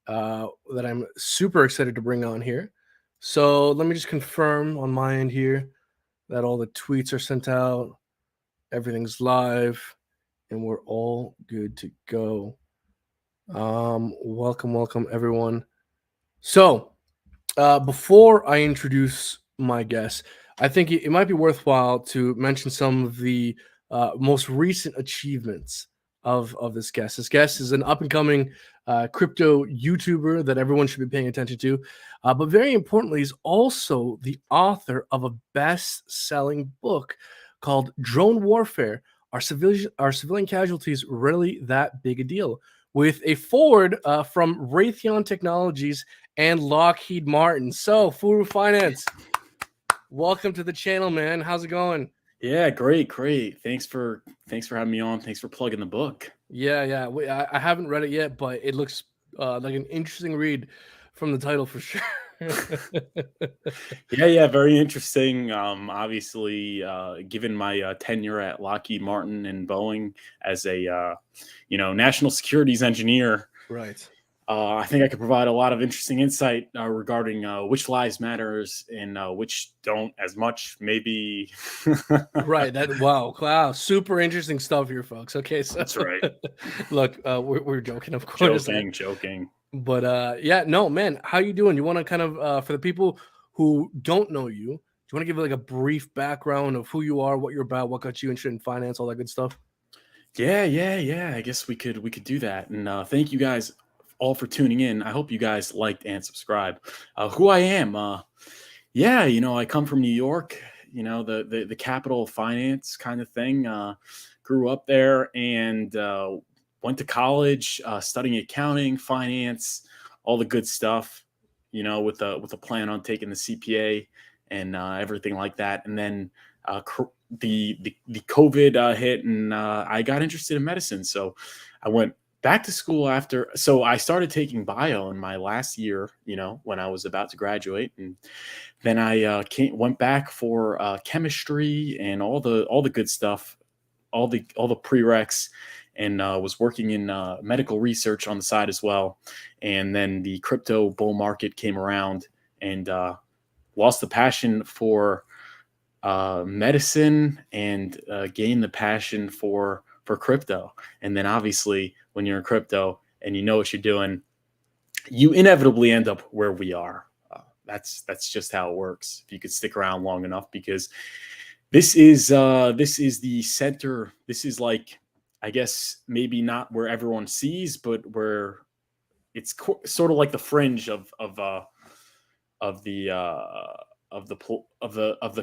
that I'm super excited to bring on here. So let me just confirm on my end here that all the tweets are sent out, everything's live, and we're all good to go. Welcome everyone. So before I introduce my guest, I think it might be worthwhile to mention some of the most recent achievements of this guest. This guest is an up and coming crypto YouTuber that everyone should be paying attention to. But very importantly, he's also the author of a best-selling book called Drone Warfare. Are civilian casualties really that big a deal? With a forward from Raytheon Technologies and Lockheed Martin. So, Furu Finance, welcome to the channel, man. How's it going? Yeah, great. Thanks for having me on. Thanks for plugging the book. Yeah. I haven't read it yet, but it looks like an interesting read from the title for sure. Yeah, very interesting. Obviously, given my tenure at Lockheed Martin and Boeing as a national securities engineer, Right. I think I could provide a lot of interesting insight regarding which lives matters and which don't as much, maybe. Right. Wow. Super interesting stuff here, folks. Okay, so That's right. Look, we're joking, of course. Joking. But yeah, no, man, how you doing? You want to kind of for the people who don't know you, do you want to give like a brief background of who you are, what you're about, what got you interested in finance, all that good stuff? Yeah. I guess we could do that. And thank you guys all for tuning in. I hope you guys liked and subscribe. Who I am, I come from New York. The capital of finance kind of thing. Grew up there and went to college, studying accounting, finance, all the good stuff. With a plan on taking the CPA and everything like that. And then the COVID hit, and I got interested in medicine. So I went back to school after. So I started taking bio in my last year, when I was about to graduate, and then I went back for chemistry and all the good stuff, all the prereqs, and was working in medical research on the side as well. And then the crypto bull market came around, and lost the passion for medicine and gained the passion for crypto. And then obviously when you're in crypto and you know what you're doing, you inevitably end up where we are. That's just how it works if you could stick around long enough, because this is the center. This is like, I guess maybe not where everyone sees, but where it's sort of like the fringe of the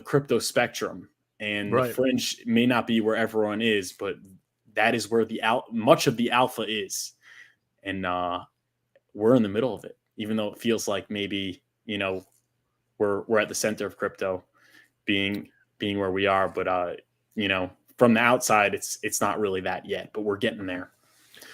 crypto spectrum. And Right. The fringe may not be where everyone is, but that is where much of the alpha is. And we're in the middle of it, even though it feels like maybe, we're at the center of crypto being where we are. But, from the outside, it's not really that yet, but we're getting there.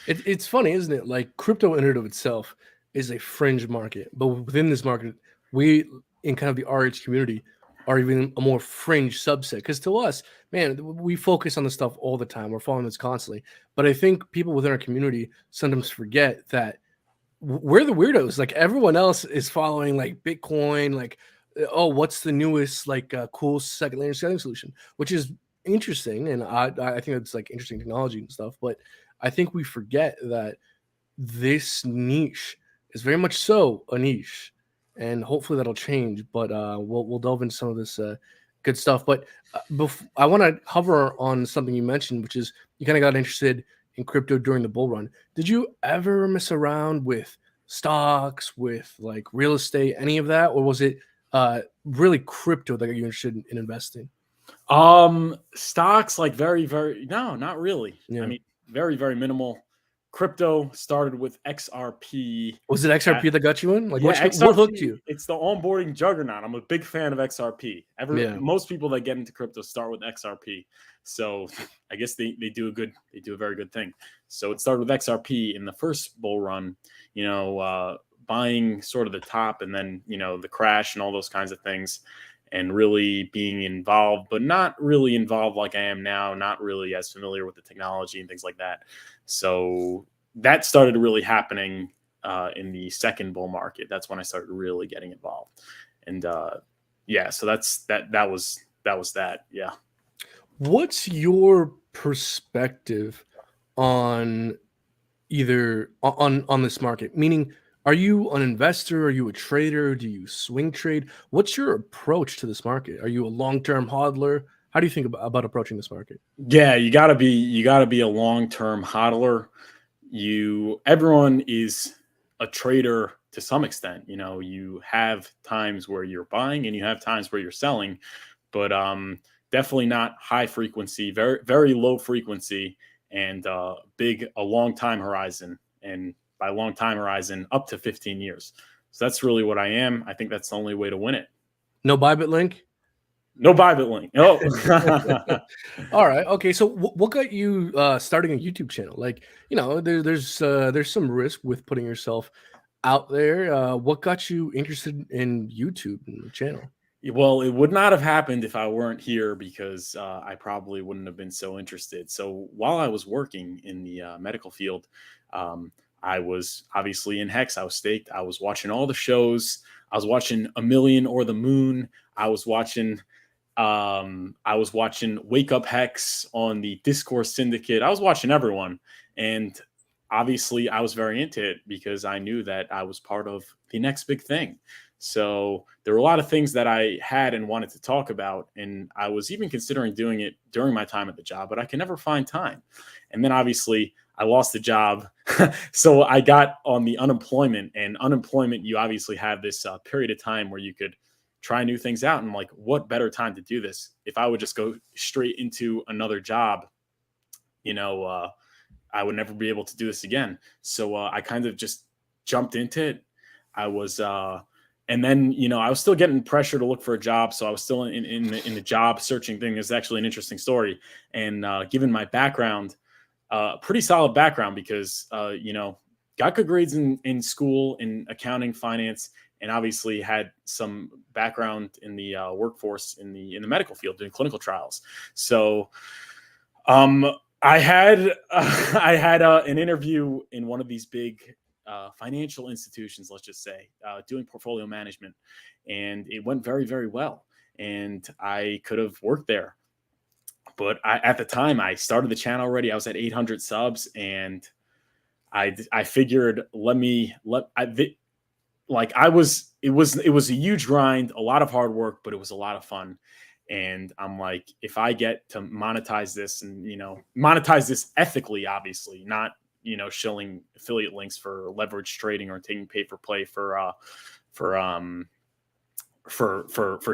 It's funny, isn't it? Like crypto in and of itself is a fringe market, but within this market, we in kind of the RH community are even a more fringe subset. Because to us, man, we focus on this stuff all the time. We're following this constantly. But I think people within our community sometimes forget that we're the weirdos. Like everyone else is following like Bitcoin, like, oh, what's the newest like cool second layer scaling solution, which is interesting. And I think it's like interesting technology and stuff. But I think we forget that this niche is very much so a niche, and hopefully that'll change. But we'll delve into some of this good stuff. But I want to hover on something you mentioned, which is you kind of got interested in crypto during the bull run. Did you ever mess around with stocks, with like real estate, any of that, or was it really crypto that got you interested in investing? Stocks, like very, very, no, not really. Yeah. I mean, very, very minimal. Crypto started with XRP. Was it XRP that got you in? Like, Yeah, what hooked you? It's the onboarding juggernaut. I'm a big fan of XRP. Yeah. Most people that get into crypto start with XRP. So I guess they do a very good thing. So it started with XRP in the first bull run, buying sort of the top, and then, the crash and all those kinds of things, and really being involved, but not really involved like I am now, not really as familiar with the technology and things like that. So that started really happening in the second bull market. That's when I started really getting involved. And yeah, so that was that. Yeah. What's your perspective on either on this market? Meaning, are you an investor? Are you a trader? Do you swing trade? What's your approach to this market? Are you a long-term hodler? How do you think about approaching this market? Yeah, you gotta be a long-term hodler. Everyone is a trader to some extent. You have times where you're buying and you have times where you're selling, but definitely not high frequency, very, very low frequency, and a long time horizon. And by long time horizon, up to 15 years. So that's really what I am. I think that's the only way to win it. No Bybit link? No Bybit link. Oh. All right. Okay. So what got you starting a YouTube channel? Like, there's some risk with putting yourself out there. What got you interested in YouTube and the channel? Well, it would not have happened if I weren't here, because I probably wouldn't have been so interested. So while I was working in the medical field, I was obviously in Hex. I was staked. I was watching all the shows. I was watching A Million or the Moon. I was watching Wake Up Hex on the Discourse Syndicate. I was watching everyone. And obviously I was very into it because I knew that I was part of the next big thing. So there were a lot of things that I had and wanted to talk about. And I was even considering doing it during my time at the job, but I can never find time. And then obviously I lost the job. So I got on the unemployment, and unemployment, you obviously have this period of time where you could try new things out. And I'm like, what better time to do this? If I would just go straight into another job, I would never be able to do this again. So I kind of just jumped into it. I was, and then, I was still getting pressure to look for a job. So I was still in the job searching thing. It's actually an interesting story. And given my background, pretty solid background, because, got good grades in school in accounting, finance, and obviously had some background in the workforce in the medical field doing clinical trials. So I had an interview in one of these big financial institutions, let's just say, doing portfolio management, and it went very, very well. And I could have worked there, but at the time I started the channel already. I was at 800 subs, and I figured it was a huge grind, a lot of hard work, but it was a lot of fun. And I'm like, if I get to monetize this, and monetize this ethically, obviously, not shilling affiliate links for leverage trading or taking pay for play for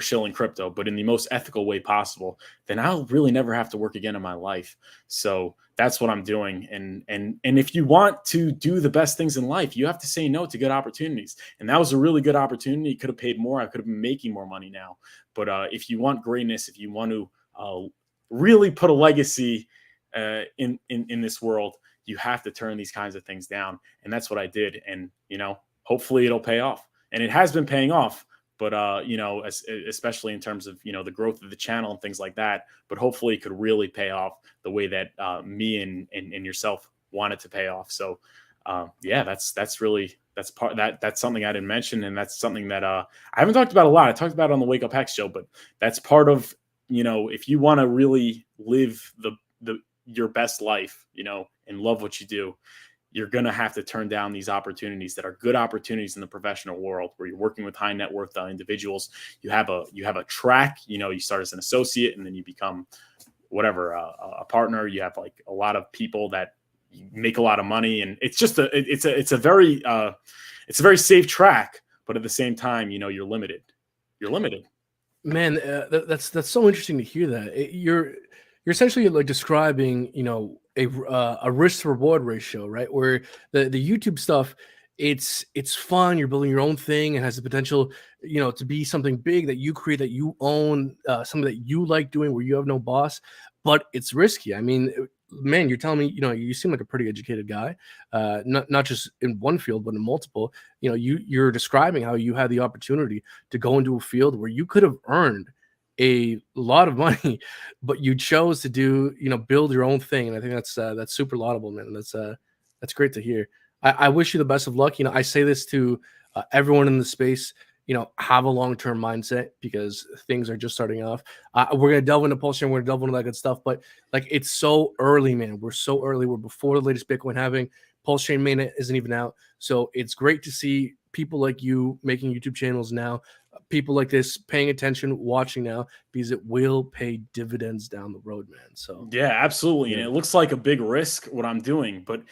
shilling crypto, but in the most ethical way possible, then I'll really never have to work again in my life. So that's what I'm doing. And if you want to do the best things in life, you have to say no to good opportunities. And that was a really good opportunity. Could have paid more. I could have been making more money now. But if you want greatness, if you want to really put a legacy in this world, you have to turn these kinds of things down. And that's what I did. And, hopefully it'll pay off. And it has been paying off. But, especially in terms of, the growth of the channel and things like that, but hopefully it could really pay off the way that me and yourself wanted to pay off. So, yeah, that's something I didn't mention. And that's something that I haven't talked about a lot. I talked about it on the Wake Up Hex show, but that's part of, if you want to really live your best life, and love what you do, you're going to have to turn down these opportunities that are good opportunities in the professional world, where you're working with high net worth individuals. You have a track, you start as an associate, and then you become whatever, a partner. You have like a lot of people that make a lot of money, and it's just it's a very safe track, but at the same time, you're limited. Man, that's so interesting to hear that. You're essentially like describing, a risk to reward ratio, right? Where the YouTube stuff, it's fun. You're building your own thing, and has the potential, to be something big that you create, that you own, something that you like doing, where you have no boss. But it's risky. I mean, man, you're telling me, you seem like a pretty educated guy, not just in one field, but in multiple. You're describing how you had the opportunity to go into a field where you could have earned a lot of money, but you chose to build your own thing. And I think that's super laudable, man. That's great to hear. I wish you the best of luck. I say this to everyone in the space. Have a long-term mindset because things are just starting off. We're gonna delve into Pulse Chain, we're gonna delve into that good stuff, but like it's so early, man. We're so early. We're before the latest Bitcoin halving. Pulse Chain mainnet isn't even out, so it's great to see people like you making YouTube channels now. People like this paying attention, watching now, because it will pay dividends down the road, man. So Yeah, absolutely. And yeah, it looks like a big risk what I'm doing, but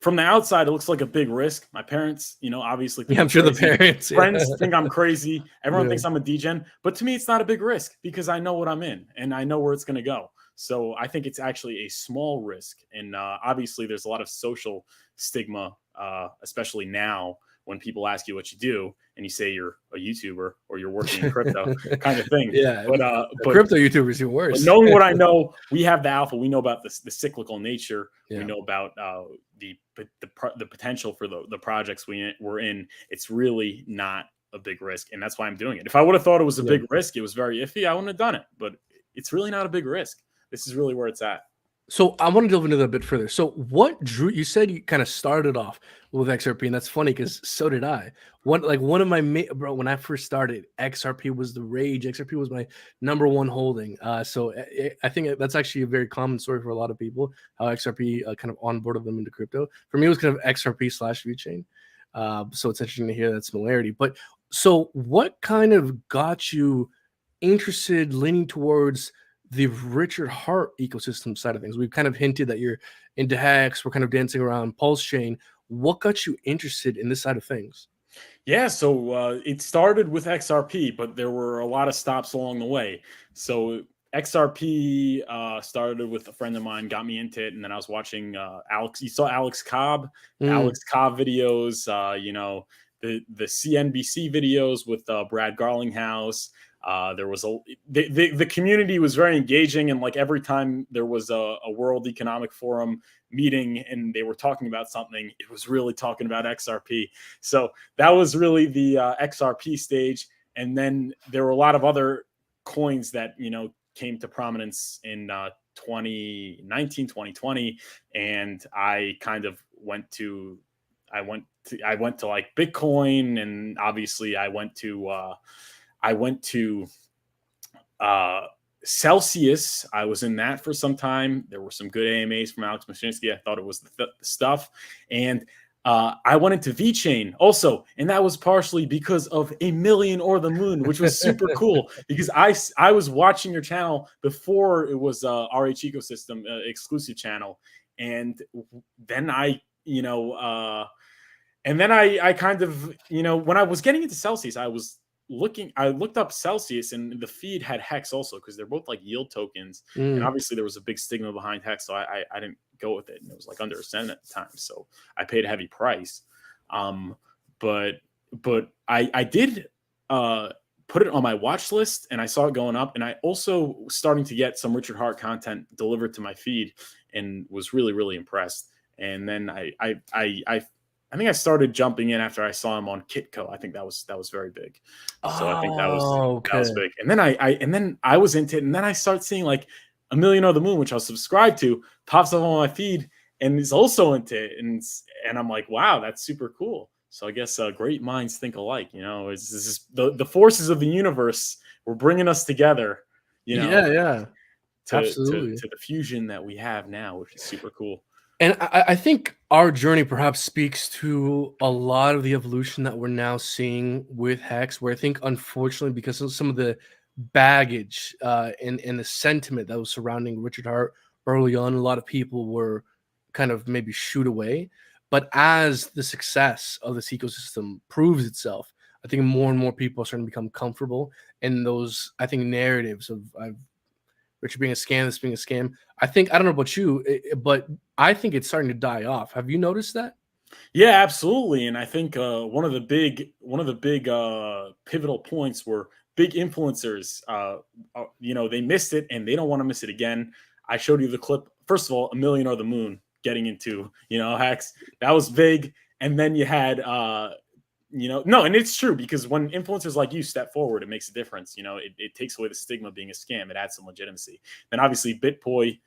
from the outside, it looks like a big risk. My parents, obviously think yeah, I'm I'm sure the crazy. parents, yeah, Friends think I'm crazy. Everyone yeah, thinks I'm a degen, but to me, it's not a big risk because I know what I'm in and I know where it's going to go. So I think it's actually a small risk. And obviously, there's a lot of social stigma, especially now when people ask you what you do and you say you're a YouTuber or you're working in crypto kind of thing. yeah. But The crypto YouTubers even but worse. knowing what I know, we have the alpha. We know about the cyclical nature. We Yeah. know about the potential for the projects we're in. It's really not a big risk, and that's why I'm doing it. If I would have thought it was a Yeah. big risk, it was very iffy, I wouldn't have done it. But it's really not a big risk. This is really where it's at. So I want to delve into that a bit further. So what drew you said you kind of started off with XRP, and that's funny because so did I. One of my bro, when I first started, XRP was the rage. XRP was my number one holding. I think that's actually a very common story for a lot of people. How XRP kind of onboarded them into crypto. For me, it was kind of XRP slash VeChain. So it's interesting to hear that similarity. But so what kind of got you interested, leaning towards the Richard Hart ecosystem side of things? We've kind of hinted that you're into hacks. We're kind of dancing around Pulse Chain. What got you interested in this side of things? Yeah, so it started with XRP, but there were a lot of stops along the way. So XRP started with a friend of mine, got me into it, and then I was watching Alex. You saw Mm, Alex Cobb videos. The CNBC videos with Brad Garlinghouse. There was the community was very engaging, and like every time there was a World Economic Forum meeting and they were talking about something, it was really talking about XRP. So that was really the XRP stage, and then there were a lot of other coins that came to prominence in 2019, 2020, and I kind of I went to like Bitcoin, and obviously I went to uh, Celsius. I was in that for some time. There were some good AMAs from Alex Mashinsky. I thought it was the stuff. And I went into VeChain also, and that was partially because of A Million or the Moon, which was super cool because I was watching your channel before it was RH Ecosystem exclusive channel, and then I kind of, when I was getting into Celsius, I looked up Celsius, and the feed had Hex also because they're both like yield tokens. And mm. obviously there was a big stigma behind Hex. So I didn't go with it. And it was like under a cent at the time. So I paid a heavy price. Um, but, I did, put it on my watch list, and I saw it going up, and I also starting to get some Richard Hart content delivered to my feed and was really, really impressed. And then I think I started jumping in after I saw him on Kitco. I think that was very big. So I think Oh, that was okay. big. And then I was into it, and then I start seeing like A Million or the Moon, which I was subscribed to, pops up on my feed and is also into it, and I'm like, wow, that's super cool. So I guess great minds think alike. It's just the forces of the universe were bringing us together. You know, Yeah, yeah, absolutely. to the fusion that we have now, which is super cool. And I think our journey perhaps speaks to a lot of the evolution that we're now seeing with Hex, where I think, unfortunately, because of some of the baggage and the sentiment that was surrounding Richard Hart early on, a lot of people were kind of maybe shooed away. But as the success of this ecosystem proves itself, I think more and more people are starting to become comfortable in those, I think, narratives of Richard being a scam, this being a scam. I don't know about you, but I think it's starting to die off. Have you noticed that? Yeah, absolutely. And I think one of the big pivotal points were big influencers. They missed it and they don't want to miss it again. I showed you the clip. First of all, A Million or the Moon getting into hacks. That was big. And then you had no, and it's true because when influencers like you step forward, it makes a difference. It takes away the stigma of being a scam. It adds some legitimacy. Then obviously BitPoy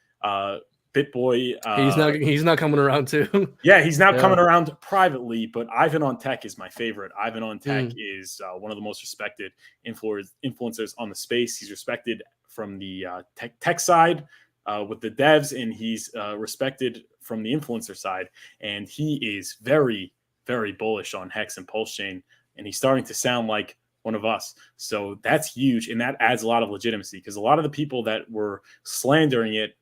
BitBoy. He's not coming around too. Yeah, he's now Yeah. coming around privately, but Ivan on Tech is my favorite. Ivan on Tech Mm. is one of the most respected influencers on the space. He's respected from the tech side with the devs, and he's respected from the influencer side. And he is very, very bullish on Hex and Pulse Chain, and he's starting to sound like one of us. So that's huge, and that adds a lot of legitimacy, because a lot of the people that were slandering it,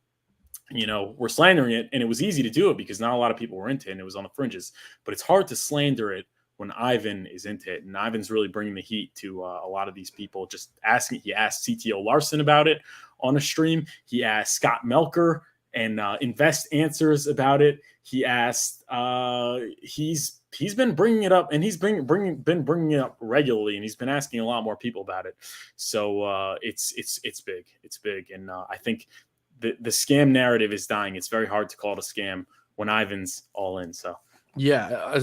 we're slandering it, and it was easy to do it because not a lot of people were into it and it was on the fringes. But it's hard to slander it when Ivan is into it, and Ivan's really bringing the heat to a lot of these people. Just asking, he asked CTO Larson about it on a stream. He asked Scott Melker and Invest Answers about it. He asked, he's been bringing it up, and he's been bringing it up regularly, and he's been asking a lot more people about it. So it's big. It's big, and I think the scam narrative is dying. It's very hard to call it a scam when Ivan's all in. So yeah,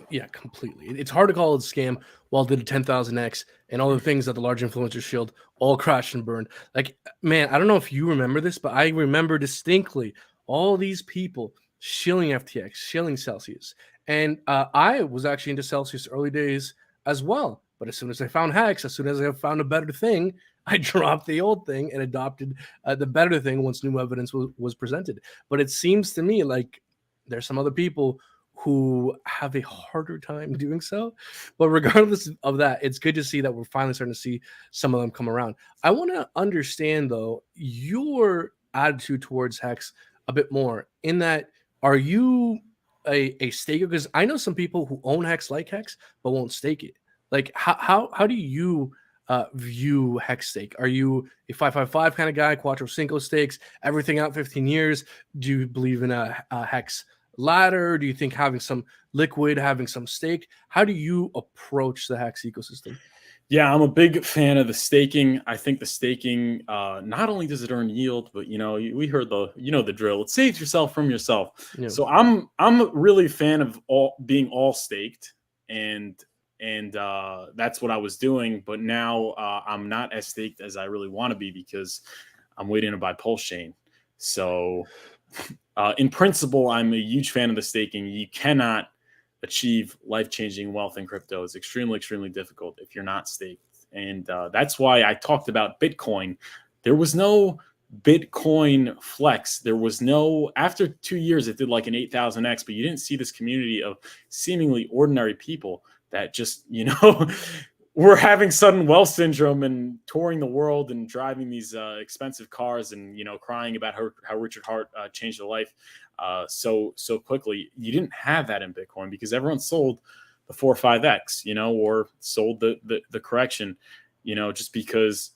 yeah, completely. It's hard to call it a scam while did a 10,000x and all the things that the large influencers shield all crashed and burned. Like, man, I don't know if you remember this, but I remember distinctly all these people shilling FTX, shilling Celsius. And I was actually into Celsius early days as well. But as soon as I found Hex, as soon as I found a better thing, I dropped the old thing and adopted the better thing once new evidence was presented. But it seems to me like there's some other people who have a harder time doing so. But regardless of that, it's good to see that we're finally starting to see some of them come around. I want to understand, though, your attitude towards Hex a bit more, in that, are you a staker? Because I know some people who own Hex like Hex but won't stake it. Like, how do you view Hex stake? Are you a 555 kind of guy, Quattro Cinco stakes, everything out 15 years? Do you believe in a Hex ladder? Do you think having some liquid, having some stake? How do you approach the Hex ecosystem? Yeah, I'm a big fan of the staking. I think the staking, not only does it earn yield, but we heard the drill. It saves yourself from yourself. Yeah. So I'm really a fan of being all staked, and that's what I was doing. But now I'm not as staked as I really want to be, because I'm waiting to buy Pulse Chain. So in principle, I'm a huge fan of the staking. You cannot achieve life-changing wealth in crypto. It's extremely, extremely difficult if you're not staked. And that's why I talked about Bitcoin. There was no Bitcoin flex. There was no, after 2 years, it did like an 8,000x, but you didn't see this community of seemingly ordinary people that just, were having sudden wealth syndrome and touring the world and driving these expensive cars and, crying about how Richard Hart changed their life so quickly. You didn't have that in Bitcoin because everyone sold the 4 or 5x, or sold the correction, just because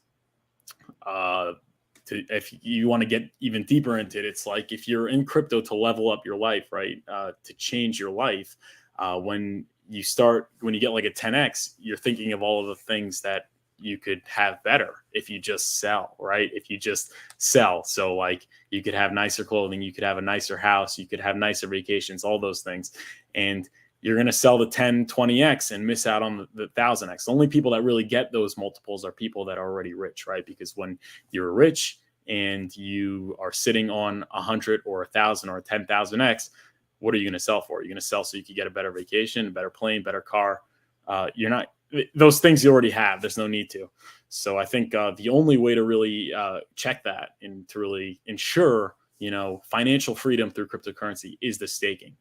if you want to get even deeper into it, it's like if you're in crypto to level up your life, right, to change your life, when you get like a 10x, you're thinking of all of the things that you could have better if you just sell, right? If you just sell. So like you could have nicer clothing, you could have a nicer house, you could have nicer vacations, all those things. And you're going to sell the 10, 20x and miss out on the 1,000x. The only people that really get those multiples are people that are already rich, right? Because when you're rich and you are sitting on 100 or 1,000 or 10,000x, what are you going to sell for? You're going to sell so you can get a better vacation, a better plane, better car. You're not, those things you already have. There's no need to. So I think the only way to really check that and to really ensure, financial freedom through cryptocurrency is the staking.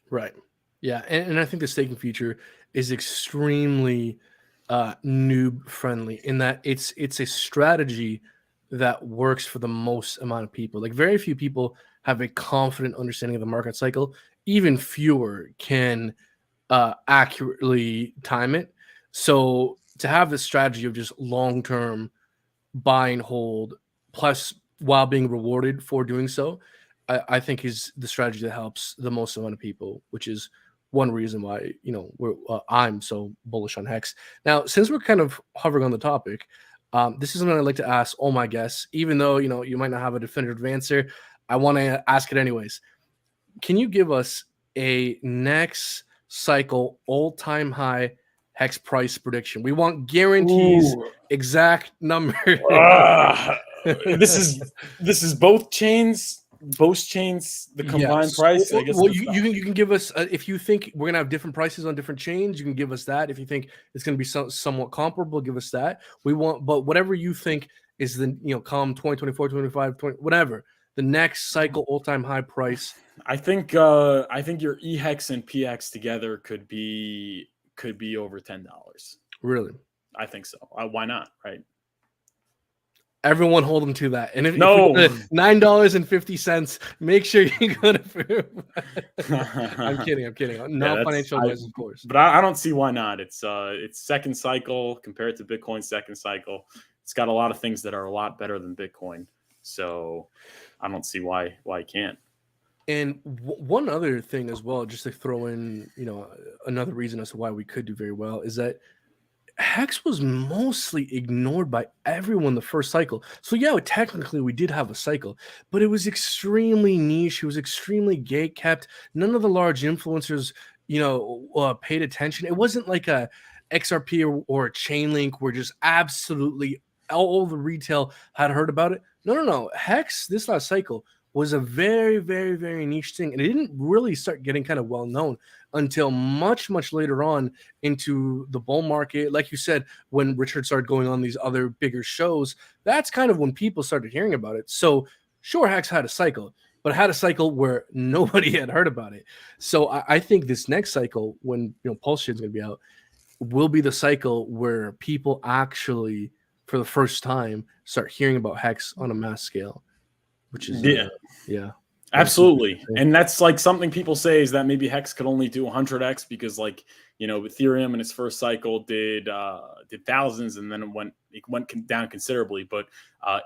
Right. Yeah. And I think the staking feature is extremely noob friendly in that it's a strategy that works for the most amount of people. Like, very few people have a confident understanding of the market cycle. Even fewer can accurately time it. So to have this strategy of just long-term buy and hold, plus while being rewarded for doing so, I think is the strategy that helps the most amount of people, which is one reason why I'm so bullish on Hex. Now, since we're kind of hovering on the topic, this is something I'd like to ask all my guests, even though you might not have a definitive answer. I want to ask it anyways. Can you give us a next cycle all-time high Hex price prediction? We want guarantees, exact number. this is both chains, the combined price. I guess well, you can give us if you think we're gonna have different prices on different chains, you can give us that. If you think it's gonna be somewhat comparable, give us that. We want, but whatever you think is the column 2024, 25, 20, whatever the next cycle all-time high price. I think your EHEX and PX together could be over $10. Really? I think so. Why not? Right. Everyone hold them to that. And if $9.50, make sure you go to Furu. I'm kidding. No financial advice, of course. But I don't see why not. It's second cycle compared to Bitcoin's second cycle. It's got a lot of things that are a lot better than Bitcoin. So I don't see why it can't. And one other thing as well, just to throw in, another reason as to why we could do very well is that Hex was mostly ignored by everyone the first cycle. So yeah, technically we did have a cycle, but it was extremely niche. It was extremely gate kept. None of the large influencers, paid attention. It wasn't like a XRP or a Chainlink where just absolutely all the retail had heard about it. No. Hex this last cycle was a very, very, very niche thing. And it didn't really start getting kind of well known until much, much later on into the bull market. Like you said, when Richard started going on these other bigger shows, that's kind of when people started hearing about it. So sure, Hex had a cycle, but had a cycle where nobody had heard about it. So I think this next cycle, when Pulse Chain is going to be out, will be the cycle where people actually, for the first time, start hearing about Hex on a mass scale. Which is yeah, absolutely. And that's like something people say is that maybe Hex could only do 100x because Ethereum in its first cycle did thousands and then it went down considerably. But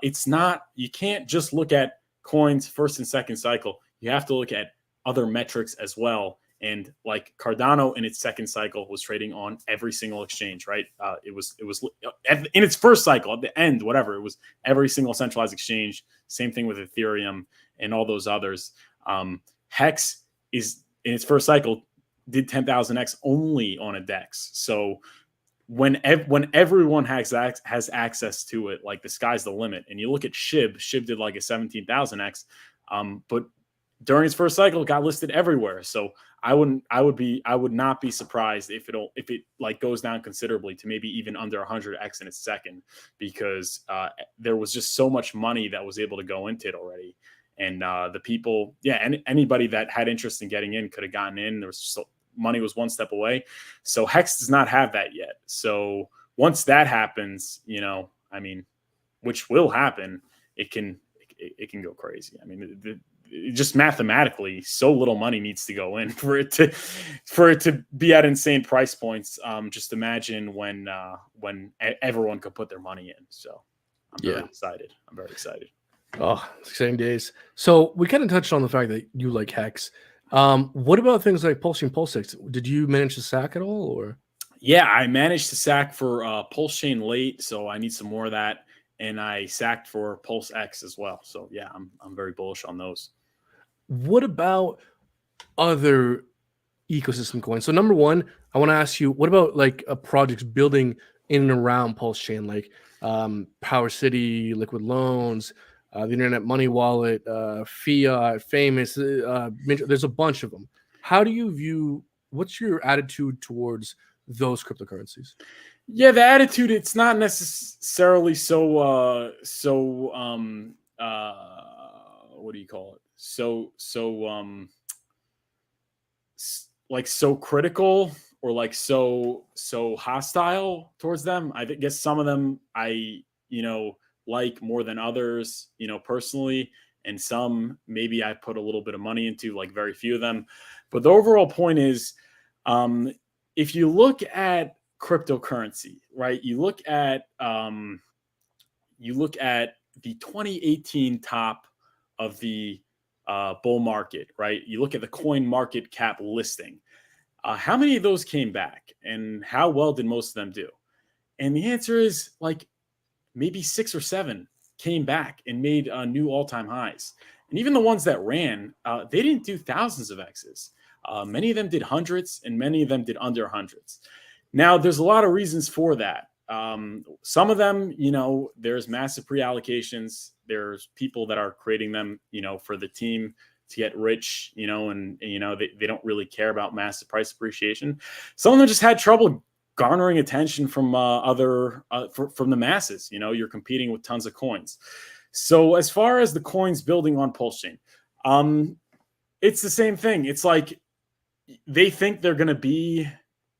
it's not, you can't just look at coins first and second cycle. You have to look at other metrics as well. And like Cardano in its second cycle was trading on every single exchange, right? It was in its first cycle at the end, whatever, it was every single centralized exchange. Same thing with Ethereum and all those others. Hex is in its first cycle did 10,000x only on a DEX. So when everyone has access to it, like the sky's the limit. And you look at SHIB did like a 17,000x, but during its first cycle, it got listed everywhere. So I would not be surprised if it like goes down considerably to maybe even under 100x in its second, because there was just so much money that was able to go into it already. And the people, and anybody that had interest in getting in could have gotten in. There was money was one step away. So Hex does not have that yet. So once that happens, which will happen, it can go crazy. Just mathematically, so little money needs to go in for it to be at insane price points. Just imagine when everyone could put their money in. So I'm very excited. Oh, exciting days. So we kind of touched on the fact that you like Hex. What about things like Pulse Chain, Pulse-X? Did you manage to sack at all, or? Yeah, I managed to sack for Pulse Chain late, so I need some more of that. And I sacked for Pulse-X as well. So yeah, I'm very bullish on those. What about other ecosystem coins? So number one, I want to ask you, what about like projects building in and around Pulse Chain, like Power City, Liquid Loans, the Internet Money Wallet, Fiat, Famous, there's a bunch of them. How do you view, what's your attitude towards those cryptocurrencies? Yeah, the attitude, it's not necessarily what do you call it? So critical or like so hostile towards them. I guess some of them I like more than others, personally, and some maybe I put a little bit of money into, like very few of them. But the overall point is, if you look at cryptocurrency, right? You look at the 2018 top of the bull market, right? You look at the coin market cap listing. How many of those came back, and how well did most of them do? And the answer is like maybe 6 or 7 came back and made new all-time highs. And even the ones that ran, they didn't do thousands of X's. Many of them did hundreds, and many of them did under hundreds. Now, there's a lot of reasons for that. Some of them, there's massive pre-allocations. There's people that are creating them, for the team to get rich, and they don't really care about massive price appreciation. Some of them just had trouble garnering attention from from the masses. You're competing with tons of coins. So as far as the coins building on Pulse Chain, it's the same thing. It's like they think they're going to be,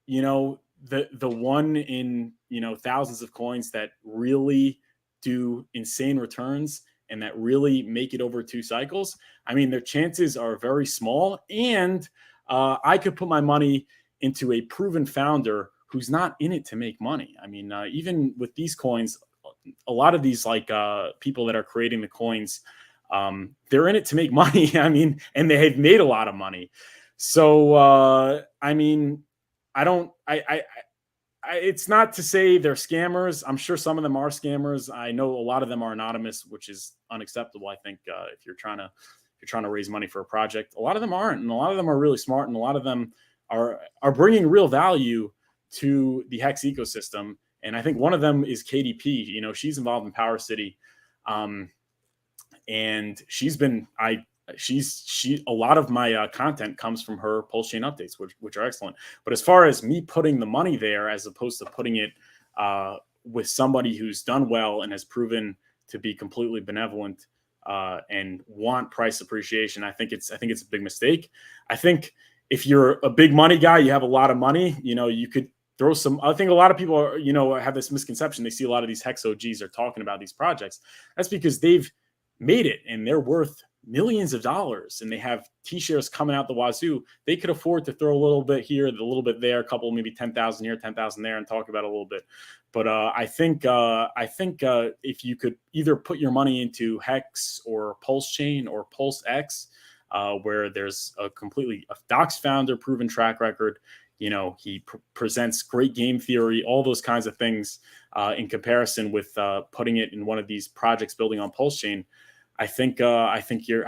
the one in, thousands of coins that really do insane returns and that really make it over 2 cycles. I mean, their chances are very small. And I could put my money into a proven founder who's not in it to make money. I mean, even with these coins, a lot of these people that are creating the coins, they're in it to make money. I mean, and they have made a lot of money. So, I mean, it's not to say they're scammers. I'm sure some of them are scammers. I know a lot of them are anonymous, which is unacceptable. I think if you're trying to raise money for a project, a lot of them aren't, and a lot of them are really smart, and a lot of them are bringing real value to the Hex ecosystem. And I think one of them is KDP. She's involved in Power City, and a lot of my content comes from her Pulse Chain updates, which are excellent. But as far as me putting the money there, as opposed to putting it with somebody who's done well and has proven to be completely benevolent and want price appreciation, I think it's a big mistake. I think if you're a big money guy, you have a lot of money, you could throw some. I think a lot of people are, have this misconception. They see a lot of these Hex OGs are talking about these projects. That's because they've made it and they're worth millions of dollars, and they have T-shares coming out the wazoo. They could afford to throw a little bit here, a little bit there, a couple, maybe 10,000 here, 10,000 there, and talk about it a little bit. But I think if you could either put your money into Hex or Pulse Chain or Pulse X, where there's a Docs founder, proven track record. He presents great game theory, all those kinds of things in comparison with putting it in one of these projects building on Pulse Chain. I think your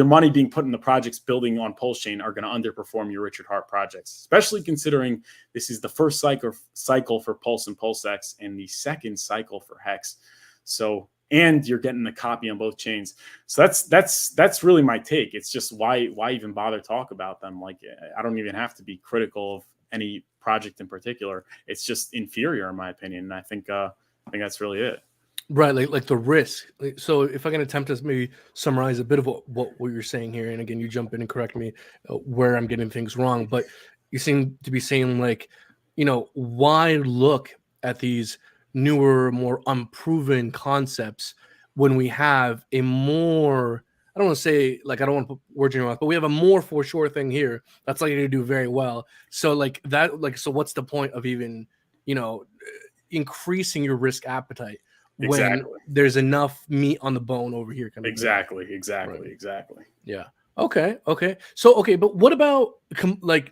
money being put in the projects building on Pulse Chain are going to underperform your Richard Hart projects, especially considering this is the first cycle for Pulse and Pulse X and the second cycle for Hex. So, and you're getting a copy on both chains. So that's really my take. It's just why even bother talk about them? Like, I don't even have to be critical of any project in particular. It's just inferior in my opinion. And I think that's really it. Right, like the risk. So if I can attempt to maybe summarize a bit of what you're saying here, and again, you jump in and correct me where I'm getting things wrong, but you seem to be saying why look at these newer, more unproven concepts when we have a more, I don't want to say, I don't want to put words in your mouth, but we have a more for sure thing here that's likely to do very well. So so what's the point of even, increasing your risk appetite when there's enough meat on the bone over here? Exactly. Yeah. Okay. So, but what about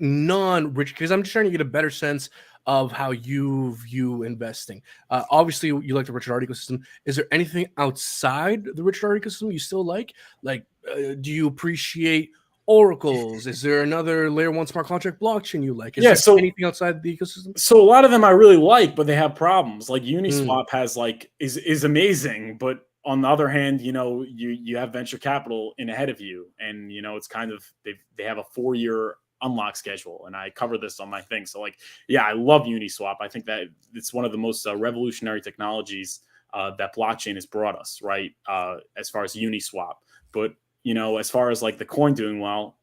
non-rich? Because I'm just trying to get a better sense of how you view investing. Obviously, you like the Richard Hart ecosystem. Is there anything outside the Richard Hart ecosystem you still like? Do you appreciate oracles? Is there another layer 1 smart contract blockchain you like? Is there anything outside the ecosystem? So a lot of them I really like, but they have problems. Like Uniswap has is amazing, but on the other hand, you have venture capital in ahead of you, and it's kind of they have a 4-year unlock schedule, and I cover this on my thing. So I love Uniswap. I think that it's one of the most revolutionary technologies that blockchain has brought us, right? As far as Uniswap, but as far as the coin doing well,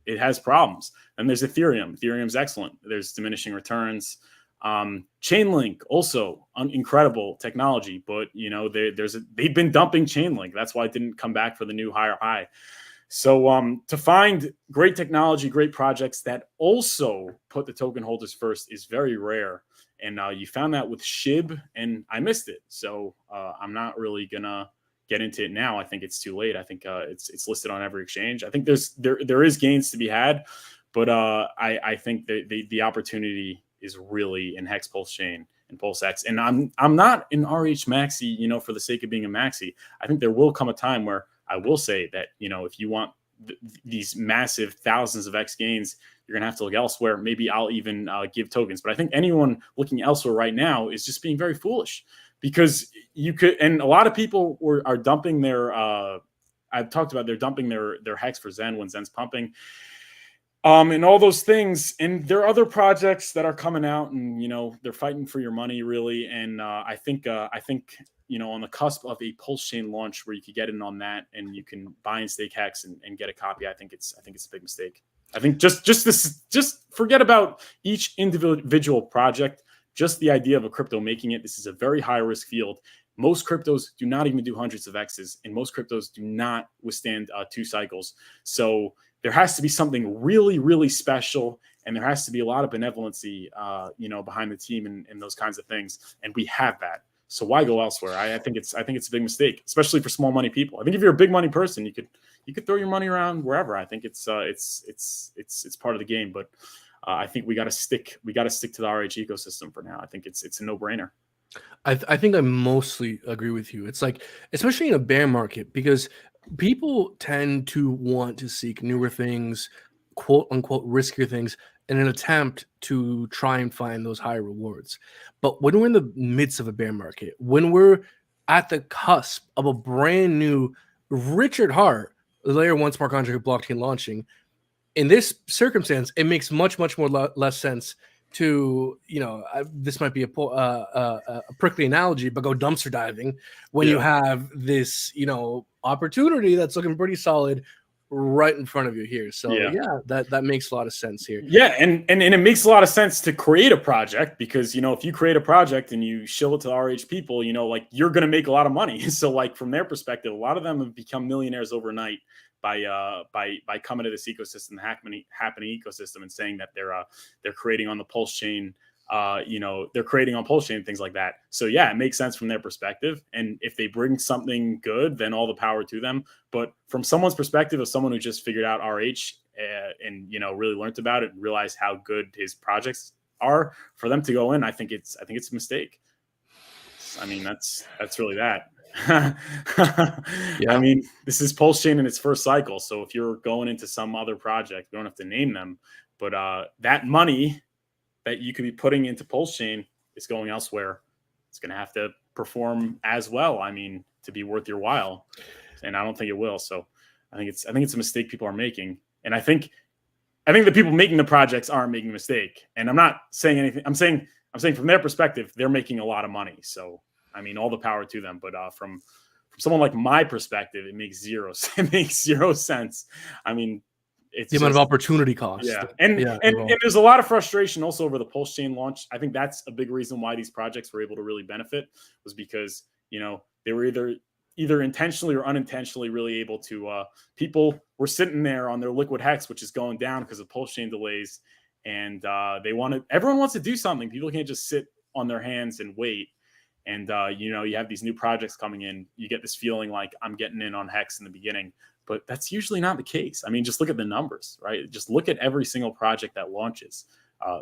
it has problems. And there's Ethereum. Ethereum's excellent. There's diminishing returns. Chainlink, also incredible technology, but they've been dumping Chainlink. That's why it didn't come back for the new higher high. So to find great technology, great projects that also put the token holders first is very rare. And you found that with SHIB, and I missed it. So I'm not really gonna get into it now. I think it's too late. I think it's listed on every exchange. I think there is gains to be had, but I think the opportunity is really in Hex, Pulse Chain, and Pulse X. And I'm not an RH maxi, for the sake of being a maxi. I think there will come a time where I will say that, if you want these massive thousands of X gains you're going to have to look elsewhere. Maybe I'll even give tokens. But I think anyone looking elsewhere right now is just being very foolish, because you could, and a lot of people are dumping their, I've talked about, they're dumping their hex for Zen when Zen's pumping. And all those things. And there are other projects that are coming out, and, they're fighting for your money, really. And I think, on the cusp of a Pulse Chain launch where you could get in on that and you can buy and stake hex and get a copy, I think it's a big mistake. I think just forget about each individual project. Just the idea of a crypto making it. This is a very high risk field. Most cryptos do not even do hundreds of X's, and most cryptos do not withstand 2 cycles. So there has to be something really, really special, and there has to be a lot of benevolency, behind the team and those kinds of things. And we have that. So why go elsewhere? I think it's a big mistake, especially for small money people. I think if you're a big money person, you could throw your money around wherever. I think it's part of the game. But I think we got to stick to the RH ecosystem for now. I think it's a no-brainer. I think I mostly agree with you. It's like, especially in a bear market, because people tend to want to seek newer things, quote unquote riskier things, in an attempt to try and find those higher rewards. But when we're in the midst of a bear market, when we're at the cusp of a brand new Richard Hart layer 1 smart contract blockchain launching, in this circumstance, it makes much more less sense to, this might be a prickly analogy, but go dumpster diving when you have this, opportunity that's looking pretty solid right in front of you here. So that makes a lot of sense here. Yeah, and it makes a lot of sense to create a project, because if you create a project and you shill it to the RH people, you're going to make a lot of money. So like from their perspective, a lot of them have become millionaires overnight by coming to this ecosystem, the happening ecosystem, and saying that they're creating on the Pulse chain. They're creating on Pulse chain, things like that. So yeah, it makes sense from their perspective. And if they bring something good, then all the power to them. But from someone's perspective, of someone who just figured out RH and really learned about it and realized how good his projects are, for them to go in, I think it's a mistake. I mean, that's really that. I mean, this is Pulse chain in its first cycle. So if you're going into some other project, you don't have to name them, but that money that you could be putting into Pulse chain is going elsewhere. It's going to have to perform as well, I mean, to be worth your while. And I don't think it will. So I think it's a mistake people are making. And I think the people making the projects aren't making a mistake. And I'm not saying anything. I'm saying from their perspective, they're making a lot of money. So I mean, all the power to them. But from someone like my perspective, it makes zero sense. I mean, it's the amount of opportunity cost. Yeah. And there's a lot of frustration also over the Pulse chain launch. I think that's a big reason why these projects were able to really benefit, was because, they were either intentionally or unintentionally really able to, people were sitting there on their liquid hex, which is going down because of Pulse chain delays. And everyone wants to do something. People can't just sit on their hands and wait. And, you have these new projects coming in. You get this feeling like I'm getting in on hex in the beginning, but that's usually not the case. I mean, just look at the numbers, right? Just look at every single project that launches.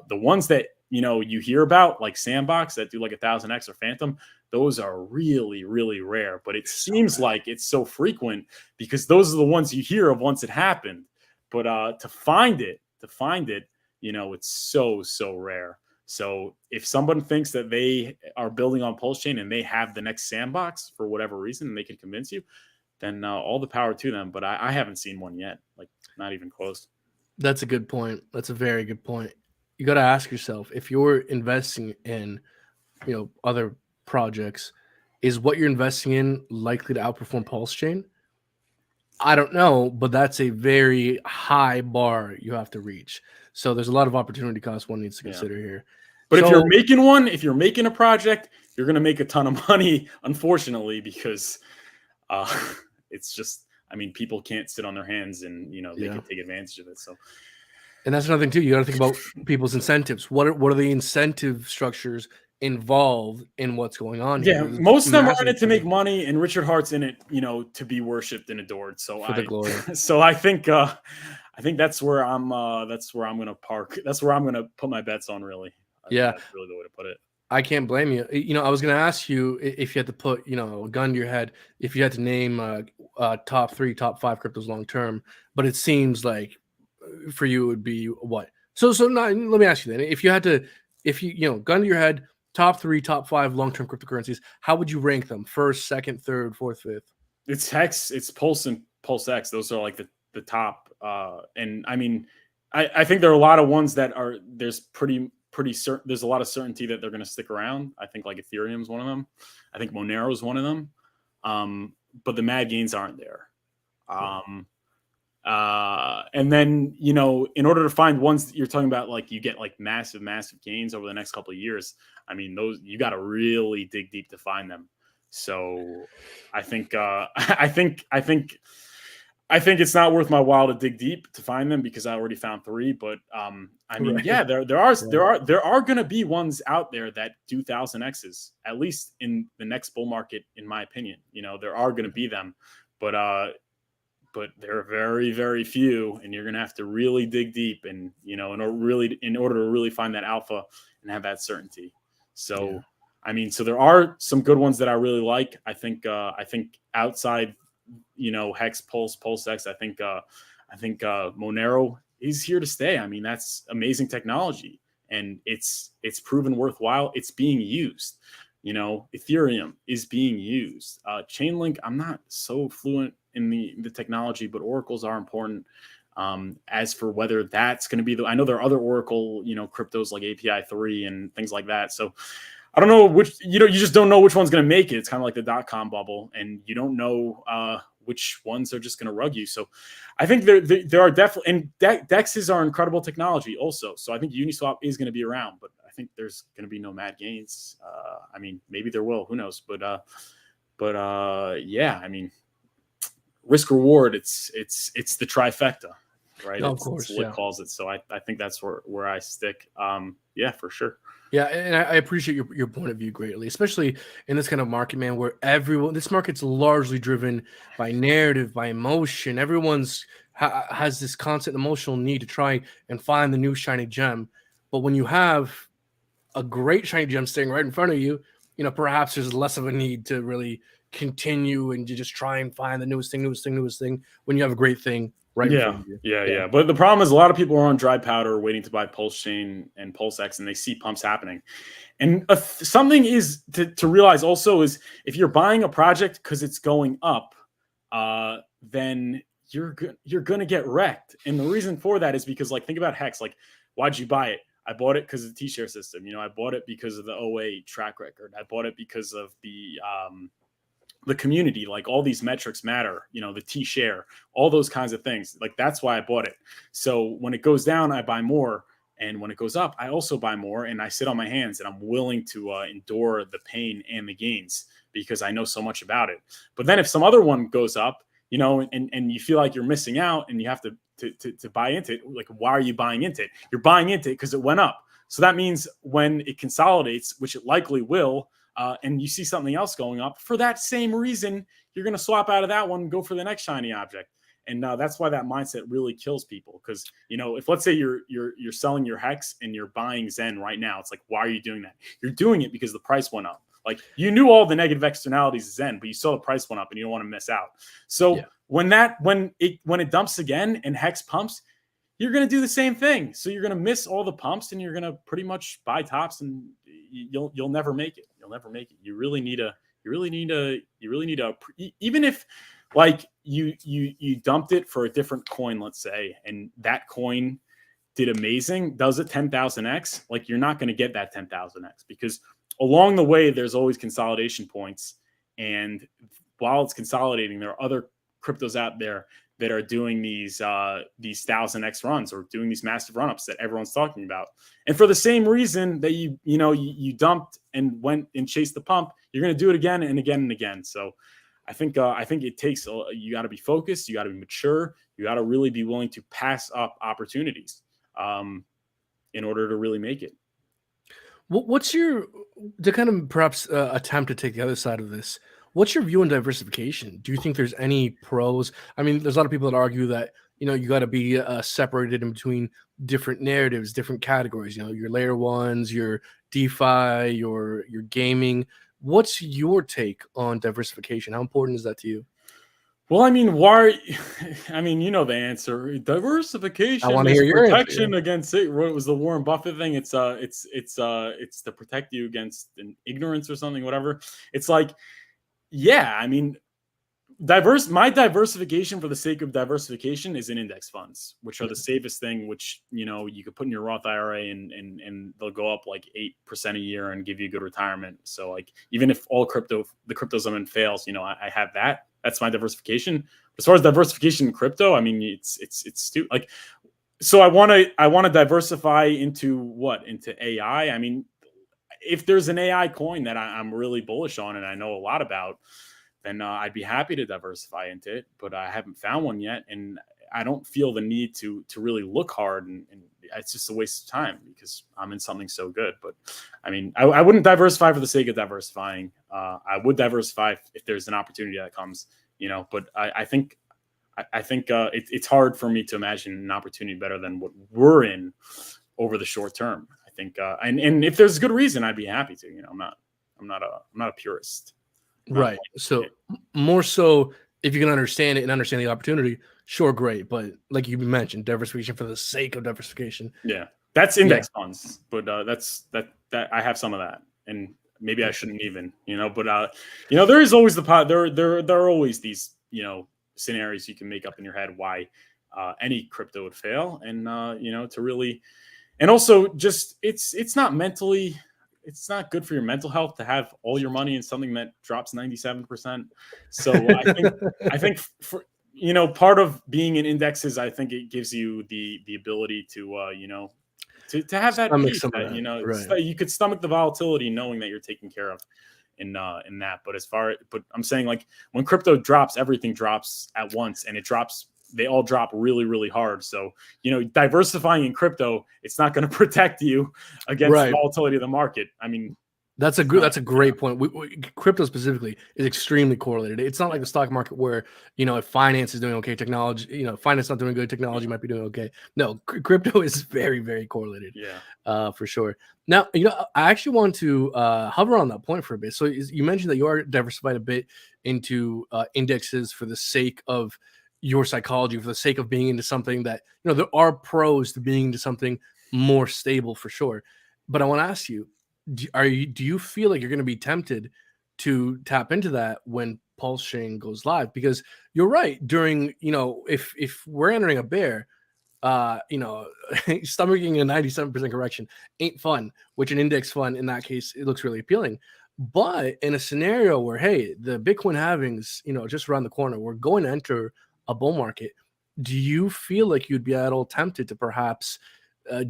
The ones that, you hear about, like Sandbox, that do like 1,000x or Phantom, those are really, really rare. But it seems like it's so frequent because those are the ones you hear of once it happened. But to find it, it's so rare. So if someone thinks that they are building on Pulse chain and they have the next Sandbox for whatever reason, and they can convince you, then all the power to them. But I haven't seen one yet, like not even close. That's a good point. That's a very good point. You got to ask yourself, if you're investing in, other projects, is what you're investing in likely to outperform Pulse chain? I don't know, but that's a very high bar you have to reach. So there's a lot of opportunity cost one needs to consider here. But if you're making a project, you're going to make a ton of money, unfortunately, because it's just, I mean, people can't sit on their hands and, they can take advantage of it. So, and that's another thing too. You got to think about people's incentives. What are the incentive structures involved in what's going on here? Yeah, most of them are in it to make money, and Richard Hart's in it, to be worshipped and adored. So for the glory. So I think that's where I'm going to park. That's where I'm going to put my bets on, really. That's really the way to put it. I can't blame you. I was going to ask you if you had to put, a gun to your head, if you had to name top 3, top 5 cryptos long term, but it seems like for you would be what? So now let me ask you then. If you had to, if you gun to your head, top 3, top 5 long-term cryptocurrencies, how would you rank them? First, second, third, fourth, fifth? It's Hex, it's Pulse, and Pulse X. Those are like the top. And I mean, I think there are a lot of ones that are there's pretty certain. There's a lot of certainty that they're going to stick around. I think like Ethereum is one of them. I think Monero is one of them. But the mad gains aren't there. And then, in order to find ones that you're talking about, like you get like massive gains over the next couple of years. I mean, those you got to really dig deep to find them. So I think, I think it's not worth my while to dig deep to find them because I already found 3. But I mean, Right. yeah, there are going to be ones out there that do 1000x's, at least in the next bull market, in my opinion. There are going to be them, but there are very, very few, and you're going to have to really dig deep and, in order to really find that alpha and have that certainty. So, yeah. I mean, so there are some good ones that I really like. I think outside, Hex, Pulse X, I think Monero is here to stay. I mean, that's amazing technology, and it's proven worthwhile. It's being used. Ethereum is being used. Chainlink, I'm not so fluent in the technology, but oracles are important. As for whether that's going to be I know there are other oracle, cryptos like API 3 and things like that. So I don't know which, you just don't know which one's going to make it. It's kind of like the .com bubble, and you don't know which ones are just going to rug you. So I think there are definitely, and DEXs are incredible technology also. So I think Uniswap is going to be around, but I think there's going to be no mad gains. I mean, maybe there will, who knows? But yeah, I mean, risk reward, it's the trifecta, right? Of course, it's what calls it. So I think that's where I stick. Yeah, for sure. Yeah, and I appreciate your point of view greatly, especially in this kind of market, man, where this market's largely driven by narrative, by emotion. Everyone's has this constant emotional need to try and find the new shiny gem. But when you have a great shiny gem sitting right in front of you, perhaps there's less of a need to really continue and to just try and find the newest thing when you have a great thing right in front of you. Yeah. But the problem is a lot of people are on dry powder waiting to buy Pulse Chain and Pulse X, and they see pumps happening. And something is to realize also is if you're buying a project because it's going up, then you're going to get wrecked. And the reason for that is because, like, think about Hex. Like, why'd you buy it? I bought it because of the T-share system. I bought it because of the OA track record. I bought it because of the community. Like, all these metrics matter, the T-share, all those kinds of things. Like, that's why I bought it. So when it goes down, I buy more. And when it goes up, I also buy more, and I sit on my hands, and I'm willing to endure the pain and the gains because I know so much about it. But then if some other one goes up, and you feel like you're missing out and you have to buy into it, like, why are you buying into it? You're buying into it because it went up. So that means when it consolidates, which it likely will, and you see something else going up for that same reason, you're going to swap out of that one and go for the next shiny object. And that's why that mindset really kills people. Because, if let's say you're selling your Hex and you're buying Zen right now, it's like, why are you doing that? You're doing it because the price went up. Like, you knew all the negative externalities of Zen, but you saw the price went up and you don't want to miss out. So when it dumps again and Hex pumps, you're going to do the same thing. So you're going to miss all the pumps and you're going to pretty much buy tops, and you'll never make it. You'll never make it. You really need a even if, like, you dumped it for a different coin, let's say, and that coin did amazing, does it 10,000x, like, you're not going to get that 10,000x because along the way, there's always consolidation points. And while it's consolidating, there are other cryptos out there that are doing these 1,000x runs or doing these massive run-ups that everyone's talking about. And for the same reason that you dumped and went and chased the pump, you're going to do it again and again and again. So I think it takes, you got to be focused, you got to be mature, you got to really be willing to pass up opportunities in order to really make it. What's to kind of perhaps attempt to take the other side of this? What's your view on diversification? Do you think there's any pros? I mean, there's a lot of people that argue that, you got to be separated in between different narratives, different categories, your layer ones, your DeFi, your gaming. What's your take on diversification? How important is that to you? Well, I mean, why? I mean, you know the answer. I Diversification want to is hear your answer. protection against it. What was the Warren Buffett thing? It's to protect you against ignorance or something, whatever. It's like, yeah, I mean, my diversification for the sake of diversification is in index funds, which are the safest thing, which you could put in your Roth IRA and they'll go up like 8% a year and give you a good retirement. So like even if the cryptos I'm in fails, I have that. That's my diversification. As far as diversification in crypto, I mean it's stupid. Like, so I want to diversify into AI. I mean, if there's an AI coin that I'm really bullish on and I know a lot about, then I'd be happy to diversify into it. But I haven't found one yet, and I don't feel the need to really look hard, and it's just a waste of time because I'm in something so good. But I mean, I wouldn't diversify for the sake of diversifying. I would diversify if there's an opportunity that comes, But I think it's hard for me to imagine an opportunity better than what we're in over the short term. I think, and if there's a good reason, I'd be happy to. I'm not a purist. Right. So more so if you can understand it and understand the opportunity, sure, great. But like you mentioned, diversification for the sake of diversification. Yeah, that's index funds, but that's that I have some of that, and maybe I shouldn't even, But there is always there are always these scenarios you can make up in your head why any crypto would fail, and to really, and also just it's not good for your mental health to have all your money in something that drops 97%. So I think for part of being in indexes, I think it gives you the ability to to have that peace that right. you could stomach the volatility knowing that you're taken care of in that. But I'm saying, like, when crypto drops, everything drops at once, and they all drop really, really hard. So, diversifying in crypto, it's not going to protect you against the volatility of the market. I mean, that's a great point. Crypto specifically is extremely correlated. It's not like the stock market where, if finance is doing okay, technology, finance not doing good, technology might be doing okay. No, crypto is very, very correlated. Yeah, for sure. Now, I actually want to hover on that point for a bit. So you mentioned that you are diversified a bit into indexes for the sake of your psychology, for the sake of being into something that, there are pros to being into something more stable for sure. But I want to ask you, do you feel like you're going to be tempted to tap into that when Pulse Chain goes live? Because you're right, during, if we're entering a bear, stomaching a 97% correction ain't fun, which an index fund in that case, it looks really appealing. But in a scenario where, hey, the Bitcoin halvings, just around the corner, we're going to enter a bull market. Do you feel like you'd be at all tempted to perhaps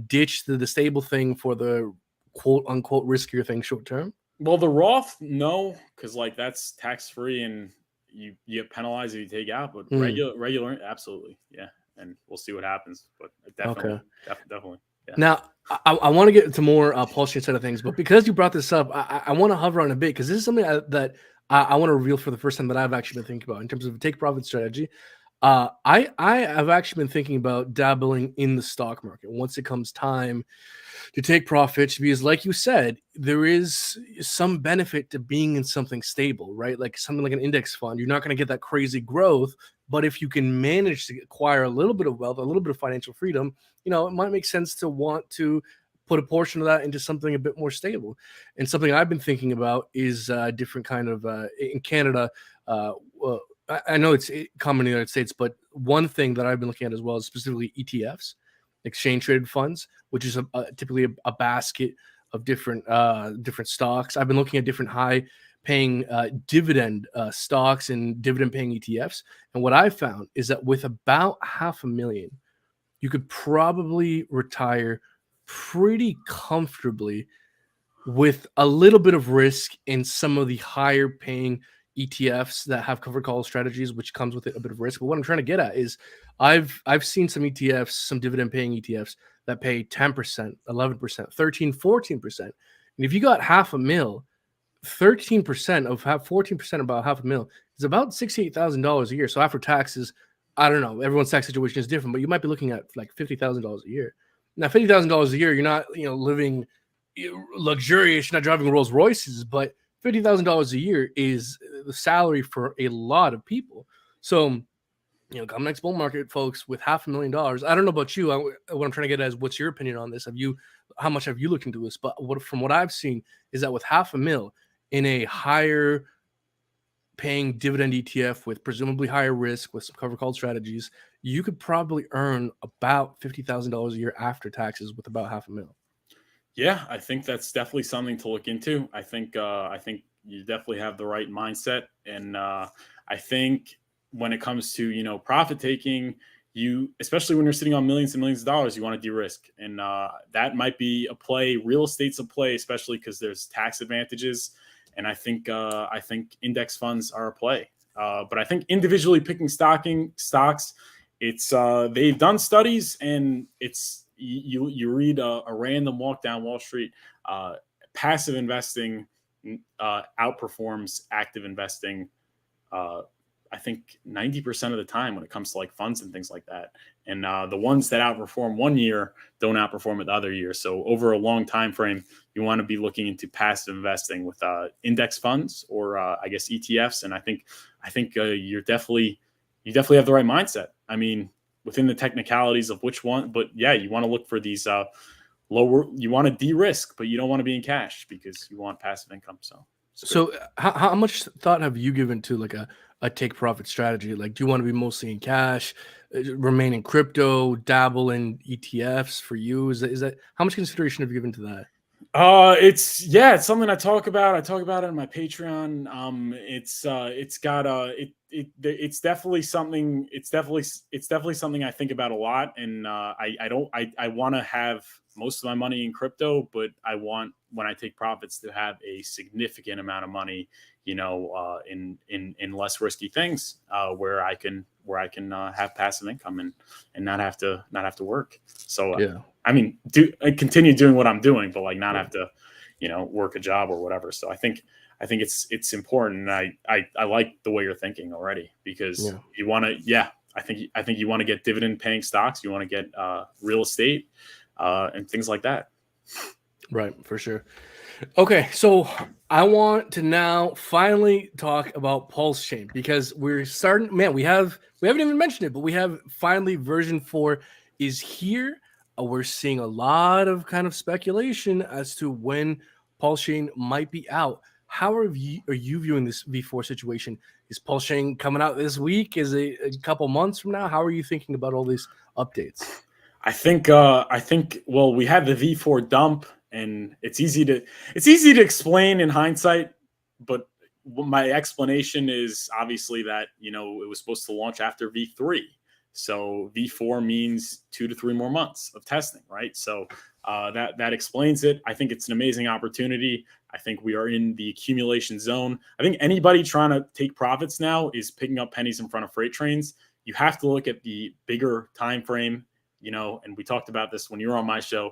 ditch the stable thing for the quote unquote riskier thing short term? Well, the Roth, no, because like that's tax free and you get penalized if you take out. But regular, absolutely, yeah. And we'll see what happens. But definitely, definitely. Yeah. Now, I want to get to more Pulse Chain side of things, but because you brought this up, I want to hover on a bit because this is something that I want to reveal for the first time that I've actually been thinking about in terms of a take profit strategy. I have actually been thinking about dabbling in the stock market once it comes time to take profits, because like you said, there is some benefit to being in something stable, right? Like something like an index fund. You're not going to get that crazy growth, but if you can manage to acquire a little bit of wealth, a little bit of financial freedom, it might make sense to want to put a portion of that into something a bit more stable. And something I've been thinking about is different kind of in Canada. Well, I know it's common in the United States, but one thing that I've been looking at as well is specifically ETFs, exchange traded funds, which is typically a basket of different stocks. I've been looking at different high paying dividend stocks and dividend paying ETFs. And what I found is that with about $500,000, you could probably retire pretty comfortably with a little bit of risk in some of the higher paying ETFs that have covered call strategies, which comes with it a bit of risk. But what I'm trying to get at is I've seen some ETFs, some dividend paying ETFs that pay 10%, 11%, 13, 14%. And if you got $500,000, 13% of 14%, about $500,000 is about $68,000 a year. So after taxes, I don't know, everyone's tax situation is different, but you might be looking at like $50,000 a year. Now, $50,000 a year, you're not, living luxurious, you're not driving Rolls Royces, but $50,000 a year is the salary for a lot of people. So, come next bull market, folks, with $500,000. I don't know about you. What I'm trying to get at is, what's your opinion on this? How much have you looked into this? But from what I've seen is that with $500,000 in a higher paying dividend ETF with presumably higher risk with some cover call strategies, you could probably earn about $50,000 a year after taxes with about $500,000. Yeah, I think that's definitely something to look into. I think you definitely have the right mindset, and I think when it comes to profit taking, especially when you're sitting on millions and millions of dollars, you want to de-risk, and that might be a play. Real estate's a play, especially because there's tax advantages, and I think index funds are a play. But I think individually picking stocks, it's they've done studies, and it's you read a random walk down Wall Street. Passive investing outperforms active investing. I think 90% of the time when it comes to like funds and things like that. And the ones that outperform one year don't outperform it the other year. So over a long time frame, you want to be looking into passive investing with index funds or I guess ETFs. And I think you definitely have the right mindset. I mean, within the technicalities of which one, but yeah, you want to look for these lower. You want to de-risk, but you don't want to be in cash because you want passive income. So how much thought have you given to like a take profit strategy? Like, do you want to be mostly in cash, remain in crypto, dabble in ETFs for you? Is that how much consideration have you given to that? It's something I talk about. I talk about it on my Patreon. It's definitely something. It's definitely something I think about a lot. And I want to have most of my money in crypto, but I want, when I take profits, to have a significant amount of money, in less risky things, where I can have passive income and not have to work. So Yeah. I mean, continue doing what I'm doing, but like not have to, work a job or whatever. So I think it's important. And I like the way you're thinking already, because you want to, I think you want to get dividend paying stocks. You want to get real estate and things like that. Right, for sure. Okay, so I want to now finally talk about Pulse Chain, because we're starting. Man, we haven't even mentioned it, but we have finally version 4 is here. We're seeing a lot of kind of speculation as to when Pulse Chain might be out. How are you viewing this V4 situation? Is Pulse Chain coming out this week? Is it a couple months from now? How are you thinking about all these updates? I think well, we had the V4 dump, and it's easy to explain in hindsight, but my explanation is obviously that it was supposed to launch after V3. So V4 means 2 to 3 more months of testing, right? So that explains it. I think it's an amazing opportunity. I think we are in the accumulation zone. I think anybody trying to take profits now is picking up pennies in front of freight trains. You have to look at the bigger time frame, and we talked about this when you were on my show.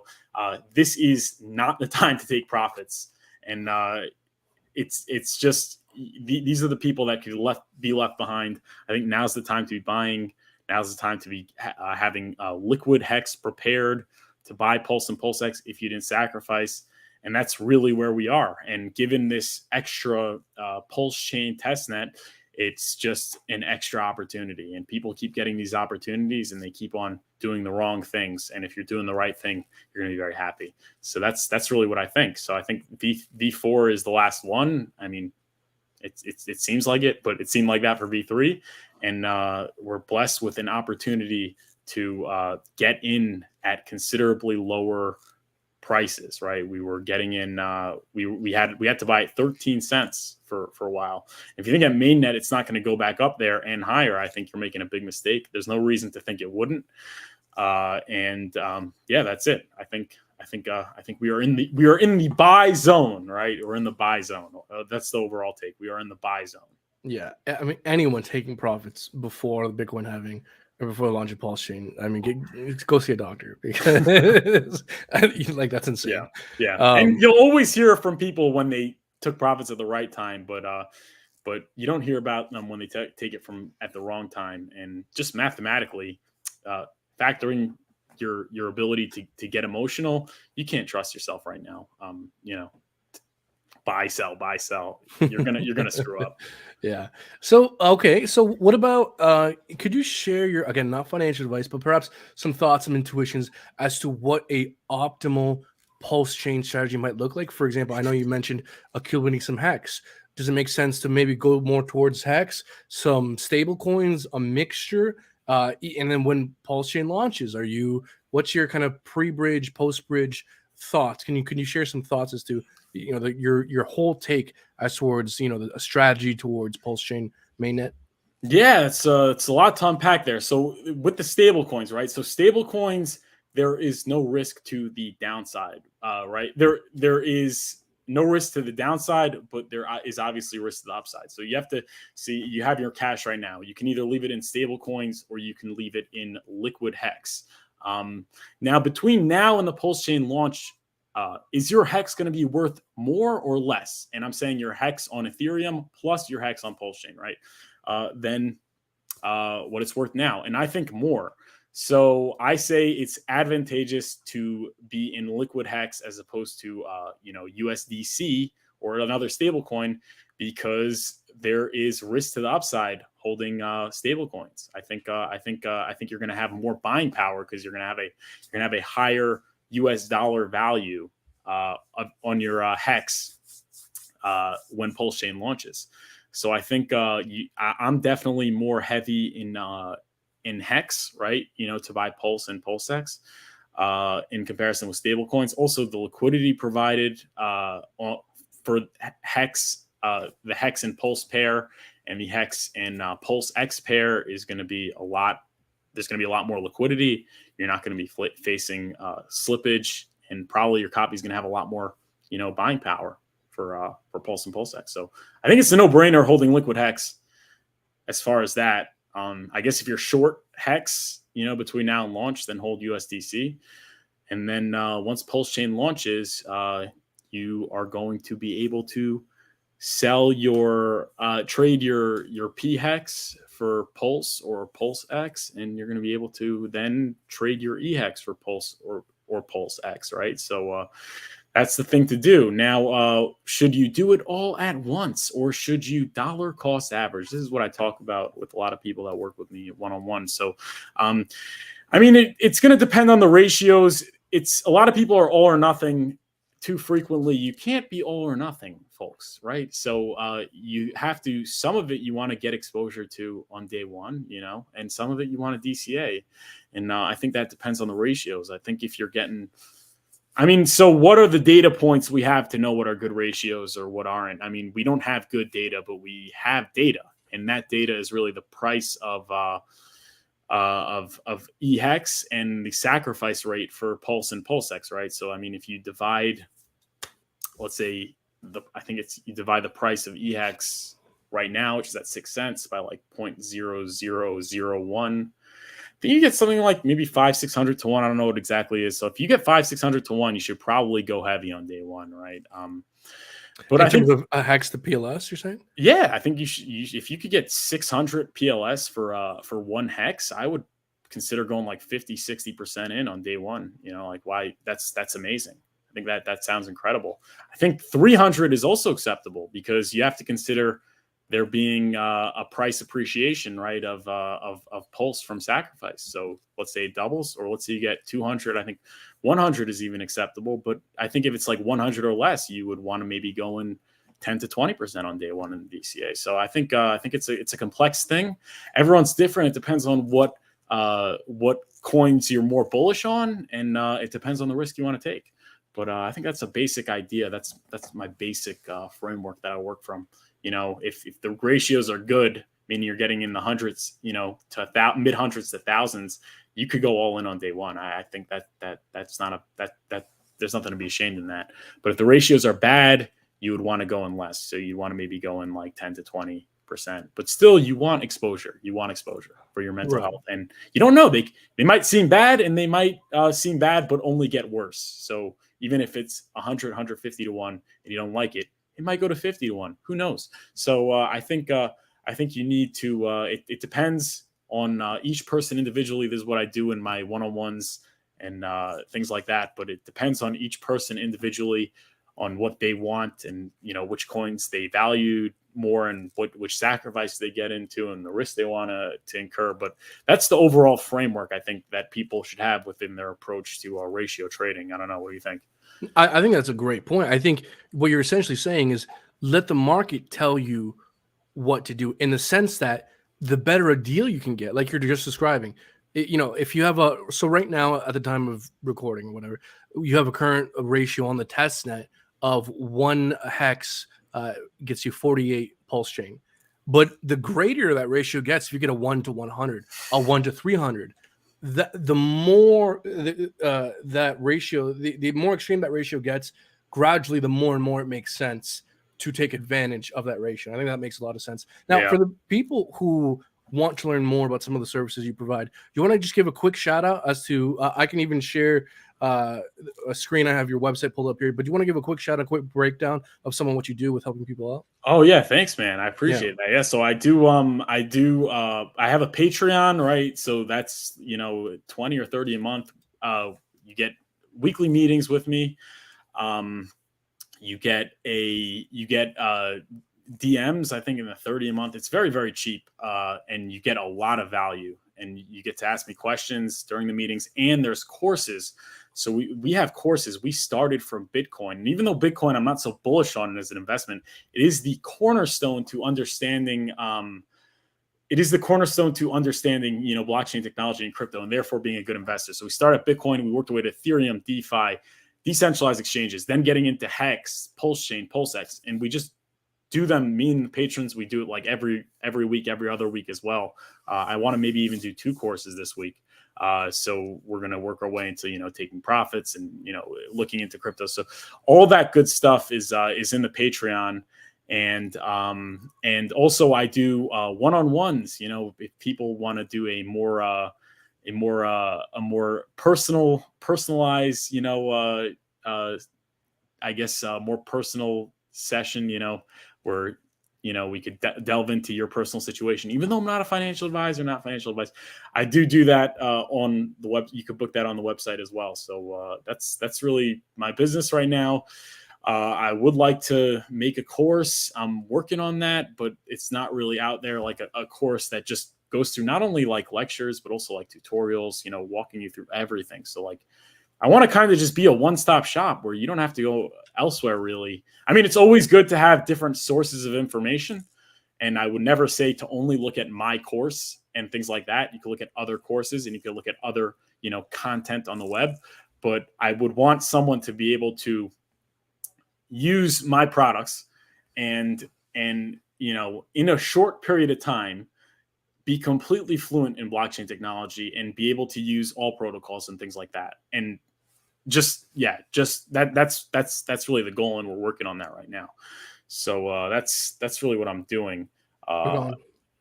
This is not the time to take profits, and it's just these are the people that could be left behind. I think now's the time to be buying. Now's the time to be having liquid hex prepared to buy Pulse and PulseX if you didn't sacrifice. And that's really where we are. And given this extra Pulse chain testnet, it's just an extra opportunity. And people keep getting these opportunities, and they keep on doing the wrong things. And if you're doing the right thing, you're going to be very happy. So that's really what I think. So I think V4 is the last one. I mean, it seems like it, but it seemed like that for V3. And we're blessed with an opportunity to get in at considerably lower prices, right? We were getting in, we had to buy at 13 cents for a while. If you think at mainnet it's not going to go back up there and higher, I think you're making a big mistake. There's no reason to think it wouldn't. That's it. I think we are in the buy zone, right? We're in the buy zone. That's the overall take. We are in the buy zone. Yeah, I mean, anyone taking profits before the Bitcoin halving or before the launch of Pulse Chain, I mean, go see a doctor, because like that's insane. Yeah. And you'll always hear from people when they took profits at the right time, but you don't hear about them when they take it from at the wrong time. And just mathematically, factoring your ability to get emotional, you can't trust yourself right now. buy, sell, buy, sell. You're gonna screw up. Yeah. So, okay. So what about, could you share your, again, not financial advice, but perhaps some thoughts and intuitions as to what a optimal pulse chain strategy might look like? For example, I know you mentioned accumulating some hex. Does it make sense to maybe go more towards hex, some stable coins, a mixture? And then when pulse chain launches, what's your kind of pre-bridge, post-bridge thoughts? Can you share some thoughts as to, your whole take as towards, a strategy towards pulse chain mainnet? Yeah, it's a lot to unpack there. So with the stable coins, right? So stable coins, there is no risk to the downside, right? There is no risk to the downside, but there is obviously risk to the upside. So you have to see, you have your cash right now. You can either leave it in stable coins or you can leave it in liquid hex. Now between now and the pulse chain launch, is your hex going to be worth more or less? And I'm saying your hex on Ethereum plus your hex on pulse chain, right? Than what it's worth now. And I think more. So I say it's advantageous to be in liquid hex as opposed to USDC or another stable coin, because there is risk to the upside holding stable coins. I think you're going to have more buying power because you're going to have a higher US dollar value on your hex when Pulse Chain launches. So I think I'm definitely more heavy in hex, right? To buy Pulse and PulseX in comparison with stable coins. Also, the liquidity provided for hex, the hex and Pulse pair, and the hex and Pulse X pair is going to be a lot. There's going to be a lot more liquidity. You're not going to be facing slippage, and probably your copy is going to have a lot more, buying power for Pulse and PulseX. So I think it's a no-brainer holding liquid hex. As far as that, I guess if you're short hex, between now and launch, then hold USDC. And then once Pulse Chain launches, you are going to be able to sell your trade your P hex for Pulse or Pulse X, and you're going to be able to then trade your E hex for Pulse or Pulse X, right? So that's the thing to do. Now, should you do it all at once, or should you dollar cost average? This is what I talk about with a lot of people that work with me one-on-one. So, it's going to depend on the ratios. It's a lot of people are all or nothing too frequently. You can't be all or nothing, folks, right? So you have to, some of it you want to get exposure to on day one, and some of it you want to DCA. And I think that depends on the ratios. I think if you're getting, so what are the data points we have to know what are good ratios or what aren't? We don't have good data, but we have data, and that data is really the price of EHEX and the sacrifice rate for Pulse and PulseX, right? So if you divide, let's say you divide the price of EHEX right now, which is at 6 cents, by like 0.0001. Then you get something like maybe 500-600 to 1. I don't know what exactly is. So if you get 500-600 to 1, you should probably go heavy on day one, right? But in terms of hex to PLS, you're saying? Yeah, I think you should. If you could get 600 PLS for one hex, I would consider going like 50-60% in on day one. Why? That's amazing. I think that sounds incredible. I think 300 is also acceptable because you have to consider there being a price appreciation, right, of Pulse from sacrifice. So let's say it doubles, or let's say you get 200. I think 100 is even acceptable. But I think if it's like 100 or less, you would want to maybe go in 10 to 20% on day one in the DCA. So I think it's a complex thing. Everyone's different. It depends on what coins you're more bullish on, and it depends on the risk you want to take. But I think that's a basic idea. That's my basic framework that I work from. If the ratios are good, meaning you're getting in the hundreds, to mid hundreds to thousands, you could go all in on day one. I think that's not that there's nothing to be ashamed in that. But if the ratios are bad, you would want to go in less. So you want to maybe go in like 10 to 20%. But still, you want exposure. You want exposure for your mental health. And you don't know. They might seem bad, and they might seem bad, but only get worse. So even if it's 100, 150 to 1 and you don't like it, it might go to 50 to 1. Who knows? So I think you need to. It depends on each person individually. This is what I do in my one-on-ones and things like that. But it depends on each person individually what they want, and which coins they valued more, and which sacrifice they get into, and the risk they want to incur. But that's the overall framework I think that people should have within their approach to ratio trading. I don't know, what do you think? I think that's a great point. I think what you're essentially saying is let the market tell you what to do, in the sense that the better a deal you can get, like you're just describing. If you have so right now at the time of recording or whatever, you have a current ratio on the test net of 1 hex gets you 48 pulse chain. But the greater that ratio gets, if you get a 1 to 100, a 1 to 300, the more that ratio, the more extreme that ratio gets, gradually the more and more it makes sense to take advantage of that ratio. I think that makes a lot of sense. Now, for the people who want to learn more about some of the services you provide, you want to just give a quick shout out as to, I can even share a screen. I have your website pulled up here, but do you want to give a quick shout out, quick breakdown of some of what you do with helping people out? Oh yeah, thanks, man. I appreciate that. Yeah, so I have a Patreon, right? So that's 20 or 30 a month. You get weekly meetings with me. You get DMs, I think, in the 30 a month. It's very, very cheap. And you get a lot of value, and you get to ask me questions during the meetings, and there's courses. So we have courses. We started from Bitcoin. And even though Bitcoin, I'm not so bullish on it as an investment, it is the cornerstone to understanding blockchain technology and crypto, and therefore being a good investor. So we started at Bitcoin. We worked our way to Ethereum, DeFi, decentralized exchanges, then getting into Hex, Pulse Chain, PulseX, and we just do them. Me and the patrons, we do it like every week, every other week as well. I want to maybe even do 2 courses this week. So we're going to work our way into, taking profits and, looking into crypto. So all that good stuff is in the Patreon. And also I do one-on-ones, if people want to do a more personalized, I guess, more personal session, where we could delve into your personal situation. Even though I'm not a financial advisor, not financial advice, I do that on the web. You could book that on the website as well. So that's really my business right now. I would like to make a course. I'm working on that, but it's not really out there, like a course that just goes through not only like lectures, but also like tutorials, walking you through everything. So like, I want to kind of just be a one-stop shop where you don't have to go elsewhere, really. I mean, it's always good to have different sources of information, and I would never say to only look at my course and things like that. You can look at other courses, and you can look at other, content on the web. But I would want someone to be able to use my products and in a short period of time, be completely fluent in blockchain technology and be able to use all protocols and things like that. And that's really the goal, and we're working on that right now. So that's really what I'm doing.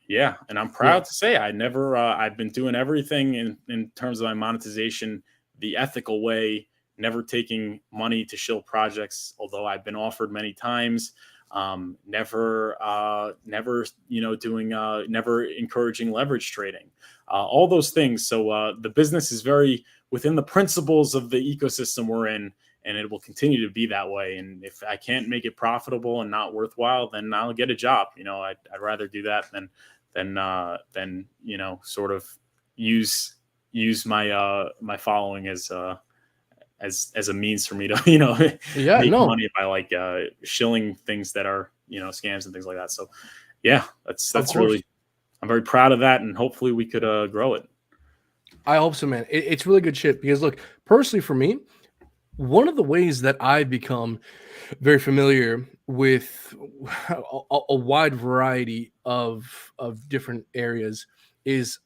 Yeah, and I'm proud to say I've been doing everything in terms of my monetization the ethical way, never taking money to shill projects, although I've been offered many times. Never encouraging leverage trading, all those things. So the business is very within the principles of the ecosystem we're in, and it will continue to be that way. And if I can't make it profitable and not worthwhile, then I'll get a job. I'd rather do that than sort of use my my following as a means for me to make money by like shilling things that are scams and things like that. So yeah, that's really, I'm very proud of that, and hopefully we could grow it. I hope so, man. It's really good shit, because look, personally for me, one of the ways that I've become very familiar with a wide variety of different areas is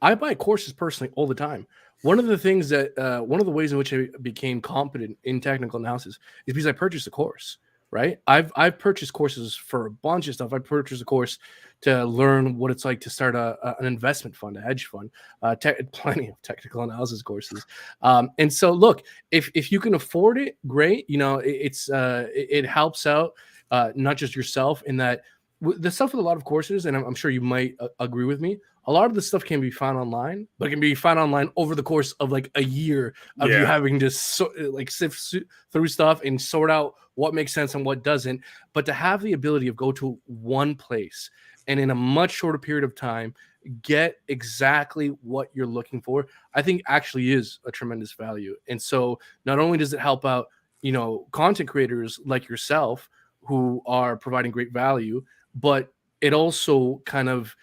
I buy courses personally all the time. One of the things that one of the ways in which I became competent in technical analysis is because I purchased a course. Right? I've purchased courses for a bunch of stuff. I purchased a course to learn what it's like to start an investment fund, a hedge fund, plenty of technical analysis courses. And so look, if you can afford it, great. It helps out not just yourself in that the stuff with a lot of courses, and I'm sure you might agree with me, a lot of the stuff can be found online, but it can be found online over the course of like a year of you Yeah. having to sift through stuff and sort out what makes sense and what doesn't. But to have the ability of go to one place and in a much shorter period of time get exactly what you're looking for, I think actually is a tremendous value. And so not only does it help out, content creators like yourself who are providing great value, but it also kind of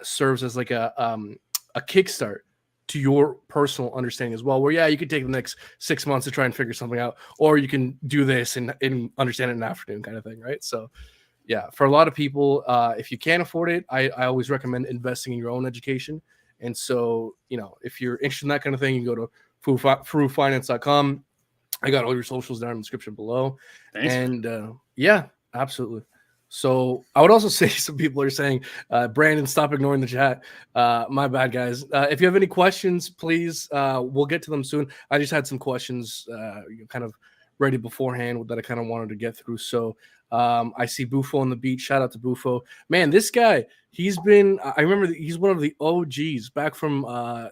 serves as like a kickstart to your personal understanding as well, where you could take the next 6 months to try and figure something out, or you can do this and understand it in an afternoon kind of thing, right? So yeah, for a lot of people, if you can't afford it, I always recommend investing in your own education. And so, if you're interested in that kind of thing, you can go to furufinance.com. I got all your socials down in the description below. Thanks. And yeah, absolutely. So I would also say some people are saying, Brandon, stop ignoring the chat. My bad, guys. If you have any questions, please, we'll get to them soon. I just had some questions kind of ready beforehand that I kind of wanted to get through. So I see Bufo on the beat. Shout out to Bufo. Man, this guy, I remember he's one of the OGs back from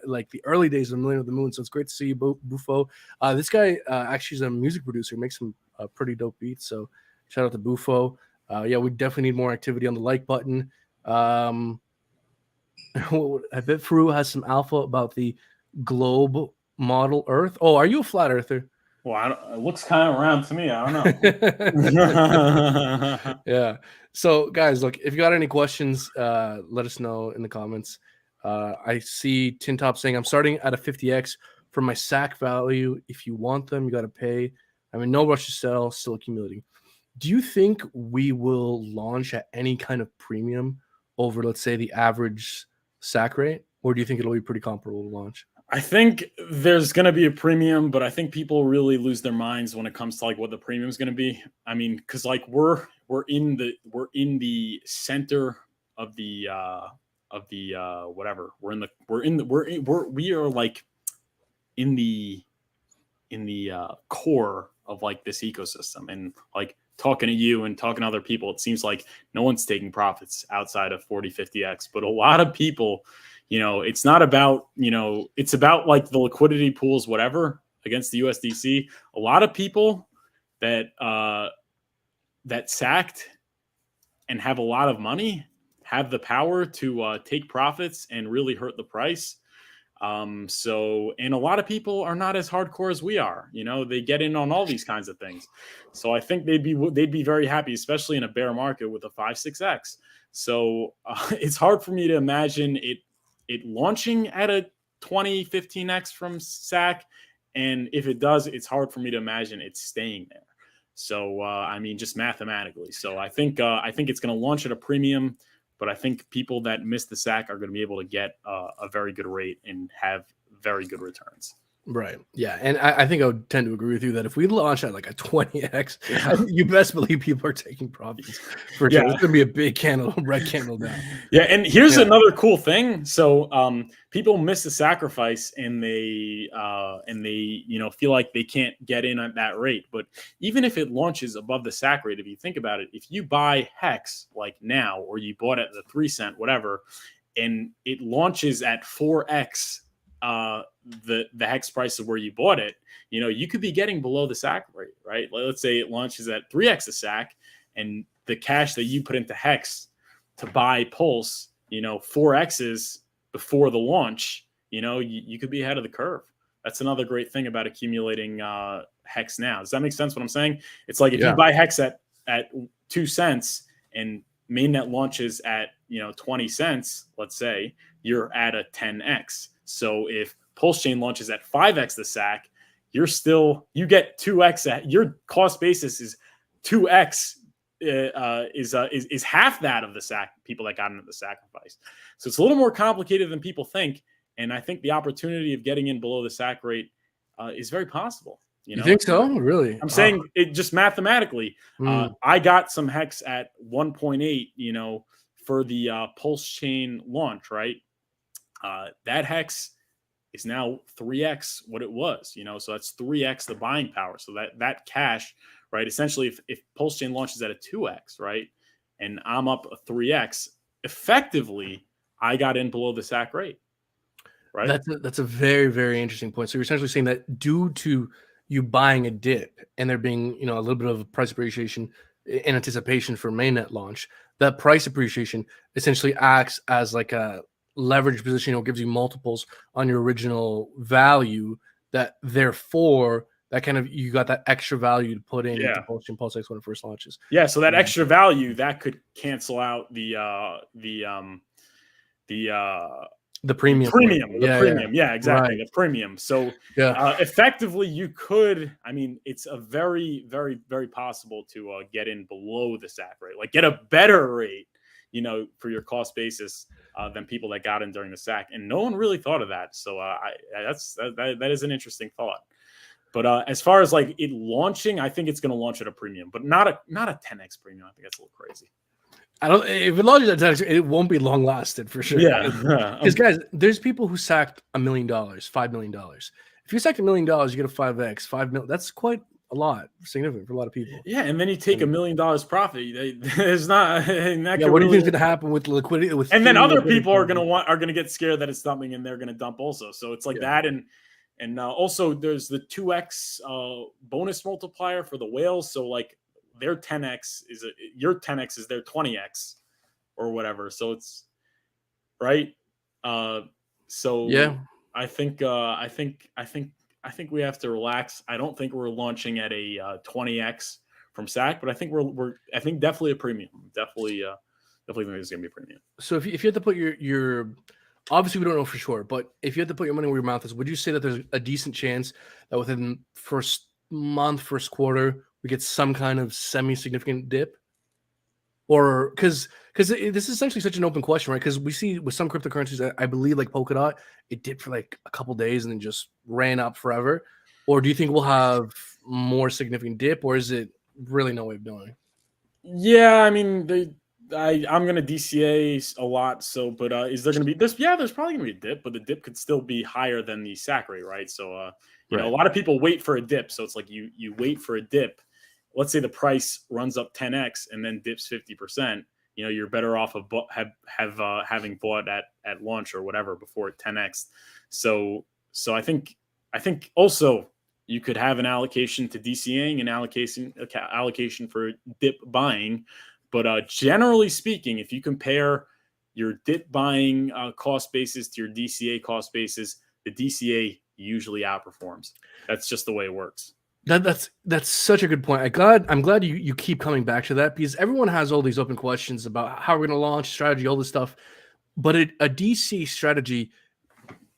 like the early days of Million of the Moon. So it's great to see you, Bufo. This guy actually is a music producer, makes some pretty dope beats. So shout out to Bufo. Yeah, we definitely need more activity on the like button. I bet Furu has some alpha about the globe model Earth. Oh, are you a flat earther? Well, it looks kind of round to me. I don't know. Yeah. So, guys, look, if you got any questions, let us know in the comments. I see Tin Top saying, I'm starting at a 50x for my SAC value. If you want them, you got to pay. I mean, no rush to sell, still accumulating. Do you think we will launch at any kind of premium over, let's say, the average SAC rate? Or do you think it'll be pretty comparable to launch? I think there's going to be a premium, but I think people really lose their minds when it comes to like what the premium is going to be. I mean, because like we're in the center of the whatever. We are like in the core of like this ecosystem, and like talking to you and talking to other people, it seems like no one's taking profits outside of 40-50x, but a lot of people, it's not about, it's about like the liquidity pools, whatever, against the USDC. A lot of people that sacked and have a lot of money have the power to take profits and really hurt the price. And a lot of people are not as hardcore as we are. They get in on all these kinds of things. So I think they'd be very happy, especially in a bear market with a 5-6x. So it's hard for me to imagine it launching at a 20-15x from SAC. And if it does, it's hard for me to imagine it staying there. So, I mean, just mathematically. So I think it's going to launch at a premium, but I think people that miss the SAC are going to be able to get a very good rate and have very good returns. Right. Yeah. And I think I would tend to agree with you that if we launch at like a 20x, you best believe people are taking profits for sure. It's going to be a big red candle down. Yeah. And here's another cool thing. So people miss the sacrifice and they feel like they can't get in at that rate. But even if it launches above the SAC rate, if you think about it, if you buy Hex like now, or you bought it at the 3 cent, whatever, and it launches at 4x the Hex price of where you bought it, you could be getting below the SAC rate, right? Let's say it launches at 3x the SAC, and the cash that you put into Hex to buy Pulse, 4x's before the launch, you could be ahead of the curve. That's another great thing about accumulating Hex now. Does that make sense what I'm saying? It's like if you buy Hex at 2 cents and mainnet launches at 20 cents, let's say, you're at a 10x. So if Pulse Chain launches at 5x the SAC, you get 2x at your cost basis is 2x is half that of the SAC people that got into the sacrifice. So it's a little more complicated than people think. And I think the opportunity of getting in below the SAC rate is very possible. You think so? Really? I'm saying it just mathematically. I got some Hex at 1.8, for the Pulse Chain launch, right? That Hex is now 3x what it was, so that's 3x the buying power. So that cash, right? Essentially, if Pulse Chain launches at a 2x, right, and I'm up a 3x, effectively I got in below the SAC rate. Right. That's a very, very interesting point. So you're essentially saying that due to you buying a dip and there being, a little bit of price appreciation in anticipation for mainnet launch, that price appreciation essentially acts as like a leverage position, gives you multiples on your original value, that therefore that kind of, you got that extra value to put in into Pulse X when it first launches. Yeah, so that extra value that could cancel out the premium. Yeah, exactly. Right. The premium. So effectively you could, it's a very, very, very possible to get in below the SAC rate, like get a better rate, for your cost basis than people that got in during the SAC. And no one really thought of that. So that is an interesting thought. But as far as like it launching, I think it's going to launch at a premium, but not a 10x premium. I think that's a little crazy. If it launches at 10x, it won't be long lasted for sure. Yeah. Because guys, there's people who sacked $1 million, $5 million. If you sacked $1 million, you get a 5x, $5 million. That's quite a lot, significant for a lot of people. Yeah, and then you take $1 million profit. There's not. Yeah, what do you think is going to happen with liquidity? And then other people are going to get scared that it's dumping, and they're going to dump also. So it's like that, and also there's the 2x bonus multiplier for the whales. So like their 10x your 10x is their 20x or whatever. So it's right. So yeah, I think we have to relax. I don't think we're launching at a 20x from SAC, but I think I think definitely a premium. Definitely think there's gonna be a premium. So if you had to put your obviously we don't know for sure, but if you had to put your money where your mouth is, would you say that there's a decent chance that within first quarter we get some kind of semi-significant dip? Or because this is essentially such an open question, right? Because we see with some cryptocurrencies, I believe like Polkadot, it dipped for like a couple days and then just ran up forever. Or do you think we'll have more significant dip, or is it really no way of knowing? Yeah, I'm going to DCA a lot. So, but is there going to be this? Yeah, there's probably going to be a dip, but the dip could still be higher than the SAC rate, right? So, you know, a lot of people wait for a dip. So it's like you wait for a dip. Let's say the price runs up 10x and then dips 50%. You know, you're better off of having bought at launch or whatever before 10x. So I think also you could have an allocation to DCAing and allocation for dip buying. But generally speaking, if you compare your dip buying cost basis to your DCA cost basis, the DCA usually outperforms. That's just the way it works. That's such a good point. I'm glad you keep coming back to that, because everyone has all these open questions about how we're going to launch strategy, all this stuff. But a DC strategy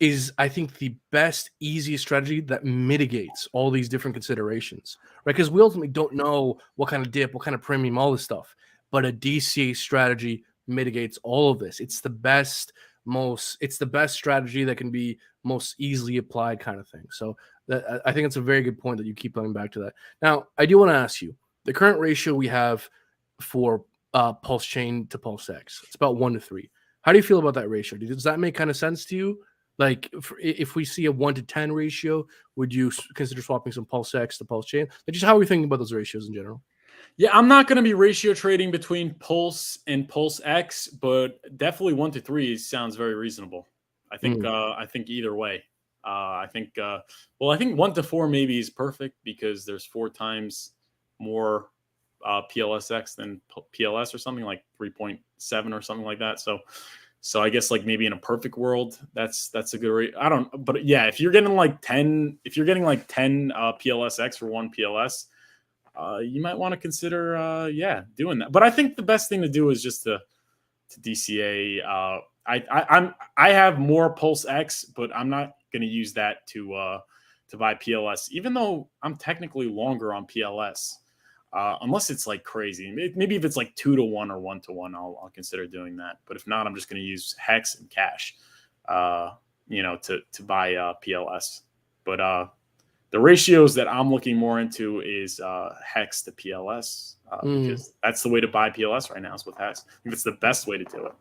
is, I think, the best, easiest strategy that mitigates all these different considerations, right? Because we ultimately don't know what kind of dip, what kind of premium, all this stuff. But a DCA strategy mitigates all of this. It's the best strategy that can be most easily applied, kind of thing. So I think it's a very good point that you keep coming back to that. Now, I do want to ask you, the current ratio we have for Pulse Chain to Pulse X, it's about 1 to 3. How do you feel about that ratio? Does that make kind of sense to you? Like, if we see a 1 to 10 ratio, would you consider swapping some Pulse X to Pulse Chain? Like, just how are we thinking about those ratios in general? Yeah, I'm not going to be ratio trading between Pulse and Pulse X, but definitely 1 to 3 sounds very reasonable. I think either way. I think 1 to 4 maybe is perfect, because there's 4 times more PLSX than PLS, or something like 3.7 or something like that. So I guess like maybe in a perfect world, that's a good rate. But yeah, if you're getting like 10 PLSX for 1 PLS, you might want to consider doing that. But I think the best thing to do is just to DCA. I have more Pulse X, but I'm not going to use that to buy PLS, even though I'm technically longer on PLS, unless it's like crazy. Maybe if it's like 2 to 1 or 1 to 1, I'll consider doing that. But if not, I'm just going to use Hex and Cash, to buy PLS. But the ratios that I'm looking more into is Hex to PLS, because that's the way to buy PLS right now, is with Hex. I think it's the best way to do it.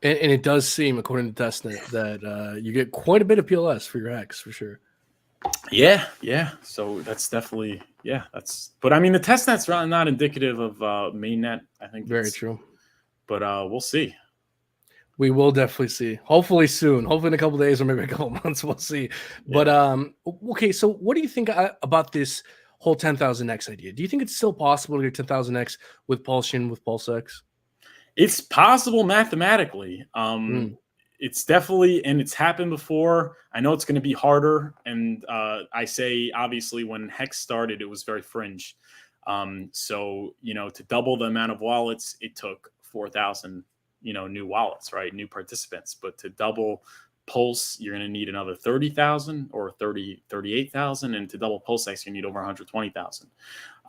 And it does seem, according to testnet, that you get quite a bit of PLS for your Hex, for sure. Yeah. So that's definitely, but I mean, the testnet's not indicative of mainnet. I think very true. But we'll see. We will definitely see. Hopefully soon. Hopefully in a couple of days or maybe a couple of months, we'll see. But okay. So what do you think about this whole 10,000x idea? Do you think it's still possible to get 10,000x with Pulse Chain, with PulseX? It's possible mathematically. Mm. It's definitely, and it's happened before. I know it's going to be harder. And I say, obviously, when Hex started, it was very fringe. So, to double the amount of wallets, it took 4,000, new wallets, right? New participants. But to double Pulse, you're going to need another 30,000 or 38,000. And to double PulseX, you need over 120,000.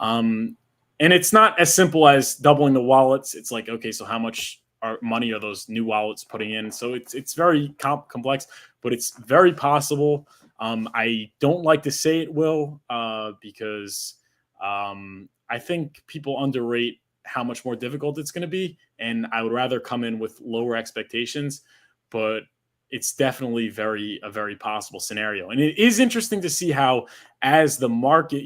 And it's not as simple as doubling the wallets. It's like, okay, so how much money are those new wallets putting in? So it's very complex, but it's very possible. I don't like to say it will because I think people underrate how much more difficult it's going to be. And I would rather come in with lower expectations, but it's definitely a very possible scenario. And it is interesting to see how, as the market,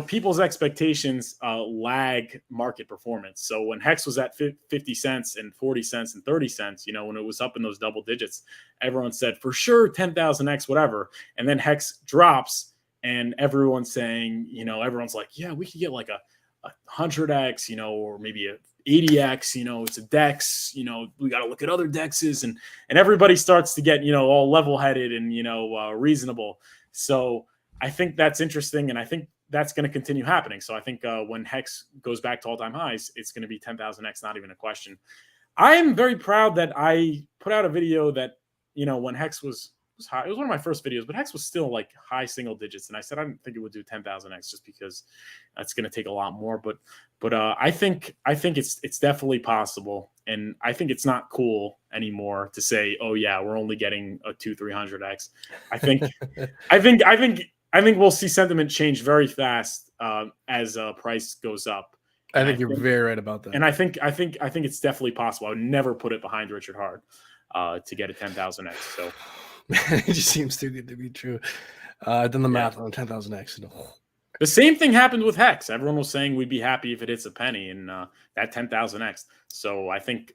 people's expectations lag market performance. So when Hex was at 50 cents and 40 cents and 30 cents, when it was up in those double digits, everyone said for sure 10,000x, whatever. And then Hex drops and everyone's saying, everyone's like, yeah, we could get like a 100x, or maybe a 80x, it's a dex, we got to look at other dexes, and everybody starts to get, all level-headed and, reasonable. So I think that's interesting, and I think that's going to continue happening. So I think when Hex goes back to all-time highs, it's going to be 10,000x, not even a question. I am very proud that I put out a video that, when Hex was high, it was one of my first videos, but Hex was still like high single digits, and I said I didn't think it would do 10,000x just because that's going to take a lot more. But I think it's definitely possible, and I think it's not cool anymore to say, oh yeah, we're only getting a 200-300x. I think we'll see sentiment change very fast as price goes up. I think you're very right about that. And I think it's definitely possible. I would never put it behind Richard Hard to get a 10,000x. So. It just seems too good to be true. I've done the math on 10,000x. The same thing happened with Hex. Everyone was saying we'd be happy if it hits a penny, and that 10,000x. So I think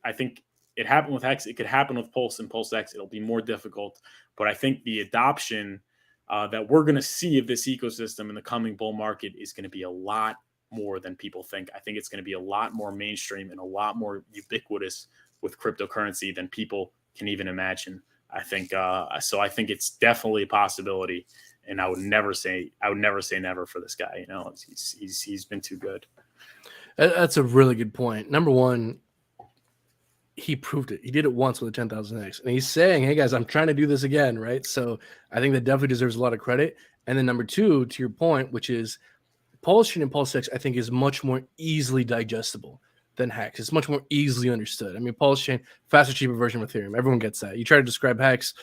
it happened with Hex. It could happen with Pulse and PulseX. It'll be more difficult, but I think the adoption that we're going to see of this ecosystem in the coming bull market is going to be a lot more than people think. I think it's going to be a lot more mainstream and a lot more ubiquitous with cryptocurrency than people can even imagine. I think so. I think it's definitely a possibility, and I would never say never for this guy. He's been too good. That's a really good point. Number one, he proved it. He did it once with a 10,000x, and he's saying, "Hey guys, I'm trying to do this again." Right. So I think that definitely deserves a lot of credit. And then number two, to your point, which is Pulse Chain and PulseX, I think is much more easily digestible than Hex. It's much more easily understood. I mean, Pulse Chain, faster, cheaper version of Ethereum. Everyone gets that. You try to describe Hex,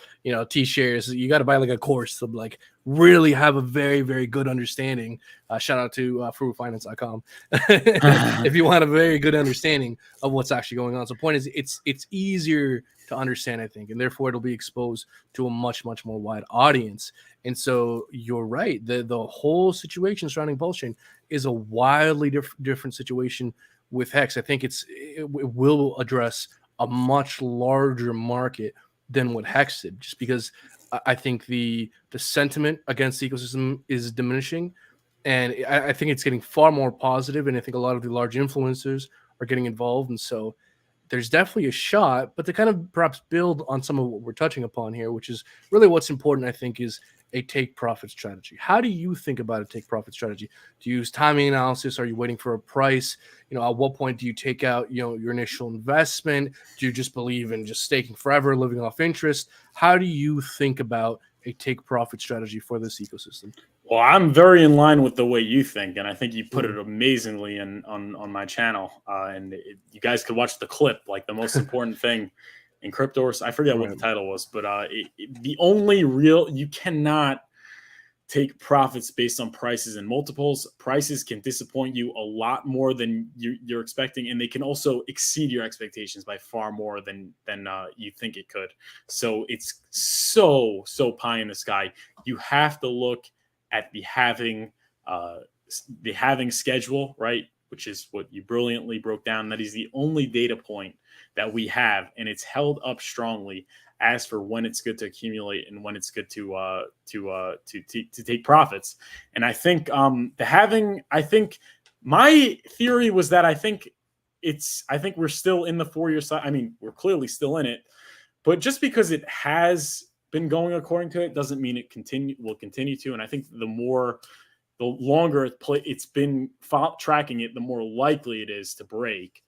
T-shares, you got to buy like a course to like really have a very, very good understanding. Shout out to FuruFinance.com if you want a very good understanding of what's actually going on. So the point is, it's easier to understand, I think, and therefore it'll be exposed to a much, much more wide audience. And so you're right. The whole situation surrounding Pulse Chain is a wildly different situation with Hex. I think it will address a much larger market than what Hex did, just because I think the sentiment against the ecosystem is diminishing, and I think it's getting far more positive, and I think a lot of the large influencers are getting involved, and so there's definitely a shot. But to kind of perhaps build on some of what we're touching upon here, which is really what's important, I think, is a take profit strategy. How do you think about a take profit strategy? Do you use timing analysis? Are you waiting for a price? At what point do you take out, your initial investment? Do you just believe in just staking forever, living off interest? How do you think about a take profit strategy for this ecosystem? Well, I'm very in line with the way you think, and I think you put it amazingly on my channel. You guys could watch the clip, like the most important thing in crypto. I forget what the title was, but the only real, you cannot take profits based on prices and multiples. Prices can disappoint you a lot more than you're expecting, and they can also exceed your expectations by far more than you think it could. So it's so pie in the sky. You have to look at the halving schedule, right? which is what you brilliantly broke down. That is the only data point that we have, and it's held up strongly as for when it's good to accumulate and when it's good to take profits. And I think I think my theory was that I think we're still in the 4-year cycle. I mean, we're clearly still in it, but just because it has been going according to it doesn't mean it will continue to. And I think the longer it's been tracking it, the more likely it is to break.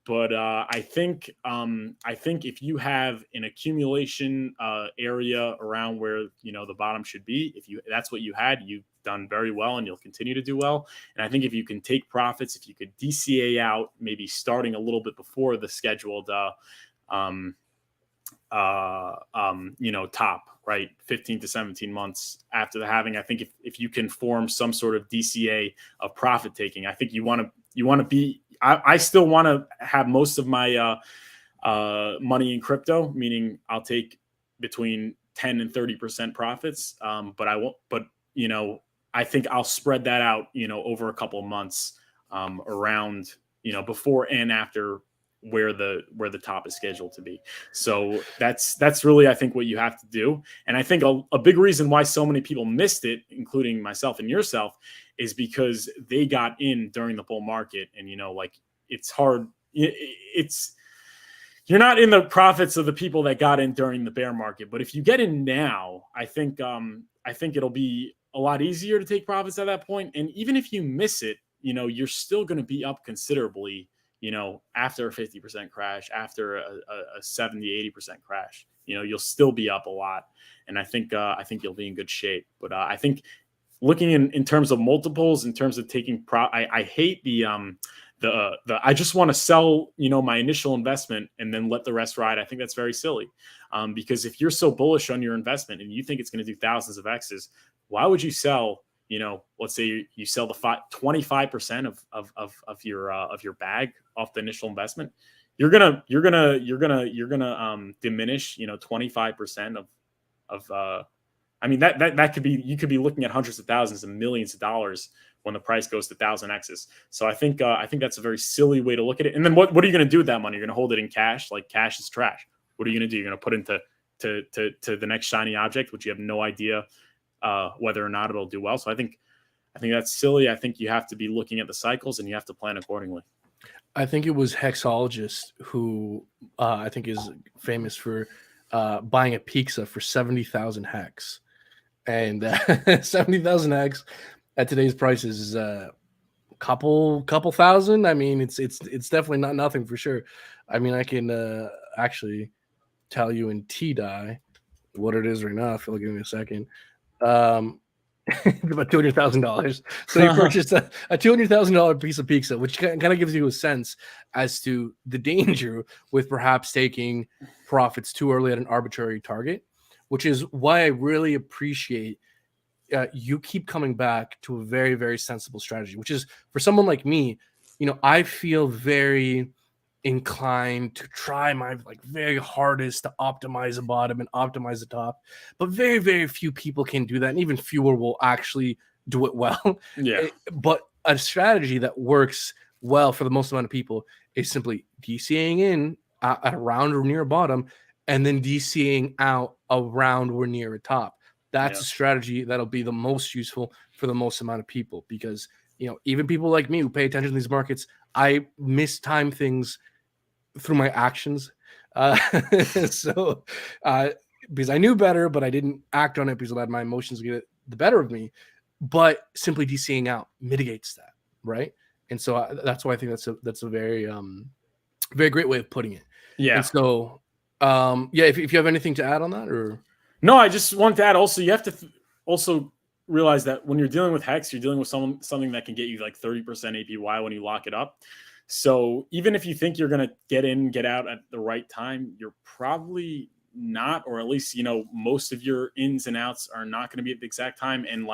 But I think if you have an accumulation area around where the bottom should be, that's what you had, you've done very well, and you'll continue to do well. And I think if you can take profits, if you could DCA out, maybe starting a little bit before the scheduled top, right, 15 to 17 months after the halving, I think if you can form some sort of DCA of profit taking, I think you want to be. I still want to have most of my money in crypto, meaning I'll take between 10 and 30% profits. But I won't. But I think I'll spread that out, over a couple of months, around, before and after where the top is scheduled to be. So that's really, I think, what you have to do. And I think a big reason why so many people missed it, including myself and yourself, is because they got in during the bull market. And it's hard. You're not in the profits of the people that got in during the bear market. But if you get in now, I think it'll be a lot easier to take profits at that point. And even if you miss it, you're still going to be up considerably, after a 50% crash, after a 70, 80% crash. You'll still be up a lot. And I think you'll be in good shape. But I think looking in terms of multiples, in terms of taking I hate the I just want to sell, my initial investment and then let the rest ride. I think that's very silly. Because if you're so bullish on your investment and you think it's going to do thousands of X's, why would you sell? Let's say you sell the 25% of your bag off the initial investment. You're gonna diminish 25% of I mean that could be, you could be looking at hundreds of thousands and millions of dollars when the price goes to 1,000X's. So I think that's a very silly way to look at it. And then what are you going to do with that money? You're going to hold it in cash? Like, cash is trash. What are you going to do? You're going to put into to the next shiny object, which you have no idea whether or not it'll do well. So I think that's silly. I think you have to be looking at the cycles and you have to plan accordingly. I think it was Hexologist who I think is famous for buying a pizza for 70,000 hex, and 70,000 hex at today's prices is a couple thousand. I mean, it's definitely not nothing for sure. I mean, I can actually tell you in TDI what it is right now. If you'll give me a second. About $200,000. So he purchased a $200,000 piece of pizza, which kind of gives you a sense as to the danger with perhaps taking profits too early at an arbitrary target, which is why I really appreciate you keep coming back to a very, very sensible strategy, which is, for someone like me, I feel very inclined to try my very hardest to optimize the bottom and optimize the top, but very, very few people can do that, and even fewer will actually do it well. Yeah. But a strategy that works well for the most amount of people is simply DCing in at around or near a bottom, and then DCing out around or near a top. That's a strategy that'll be the most useful for the most amount of people, because even people like me who pay attention to these markets, I mistime things through my actions. So because I knew better, but I didn't act on it because I let my emotions get the better of me. But simply DCing out mitigates that, right? And so that's why I think that's a very very great way of putting it. Yeah. And so if you have anything to add on that, or no, I just want to add also, you have to also realize that when you're dealing with Hex, you're dealing with something that can get you like 30% APY when you lock it up. So even if you think you're going to get in, get out at the right time, you're probably not, or at least, most of your ins and outs are not going to be at the exact time. And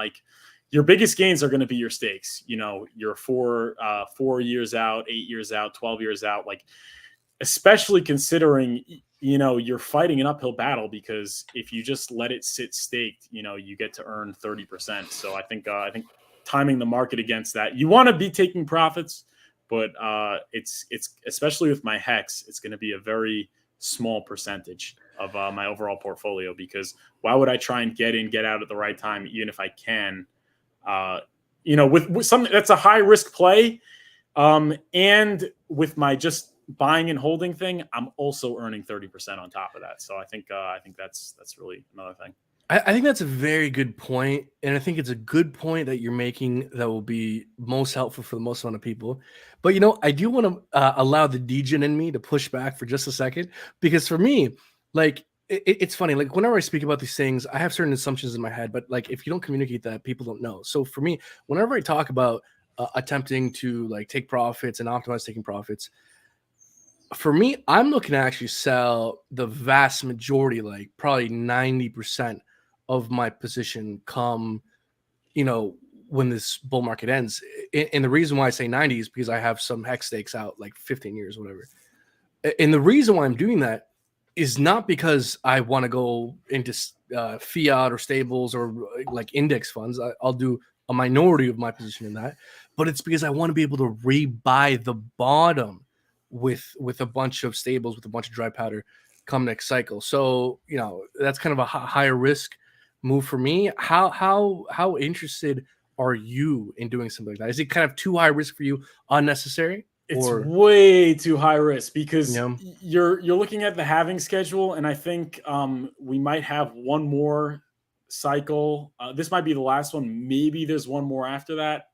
your biggest gains are going to be your stakes. You're 4 years out, 8 years out, 12 years out, especially considering, you're fighting an uphill battle, because if you just let it sit staked, you get to earn 30%. So I think timing the market against that, you want to be taking profits, but it's especially with my Hex, it's going to be a very small percentage of my overall portfolio, because why would I try and get in, get out at the right time, even if I can? With something that's a high risk play, and with my just buying and holding thing, I'm also earning 30% on top of that. So I think that's really another thing. I think that's a very good point, and I think it's a good point that you're making that will be most helpful for the most amount of people. But I do want to allow the degen in me to push back for just a second, because for me, like it's funny. Like whenever I speak about these things, I have certain assumptions in my head, but like if you don't communicate that, people don't know. So for me, whenever I talk about attempting to like take profits and optimize taking profits, for me, I'm looking to actually sell the vast majority, like probably 90% of my position come, when this bull market ends. And the reason why I say 90 is because I have some hex stakes out like 15 years, whatever. And the reason why I'm doing that is not because I want to go into fiat or stables or like index funds. I'll do a minority of my position in that, but it's because I want to be able to rebuy the bottom with a bunch of stables, with a bunch of dry powder come next cycle. So that's kind of a higher risk move for me. How interested are you in doing something like that? Is it kind of too high risk for you, unnecessary? It's way too high risk, because Yeah. you're looking at the halving schedule, and I think we might have one more cycle. This might be the last one. Maybe there's one more after that.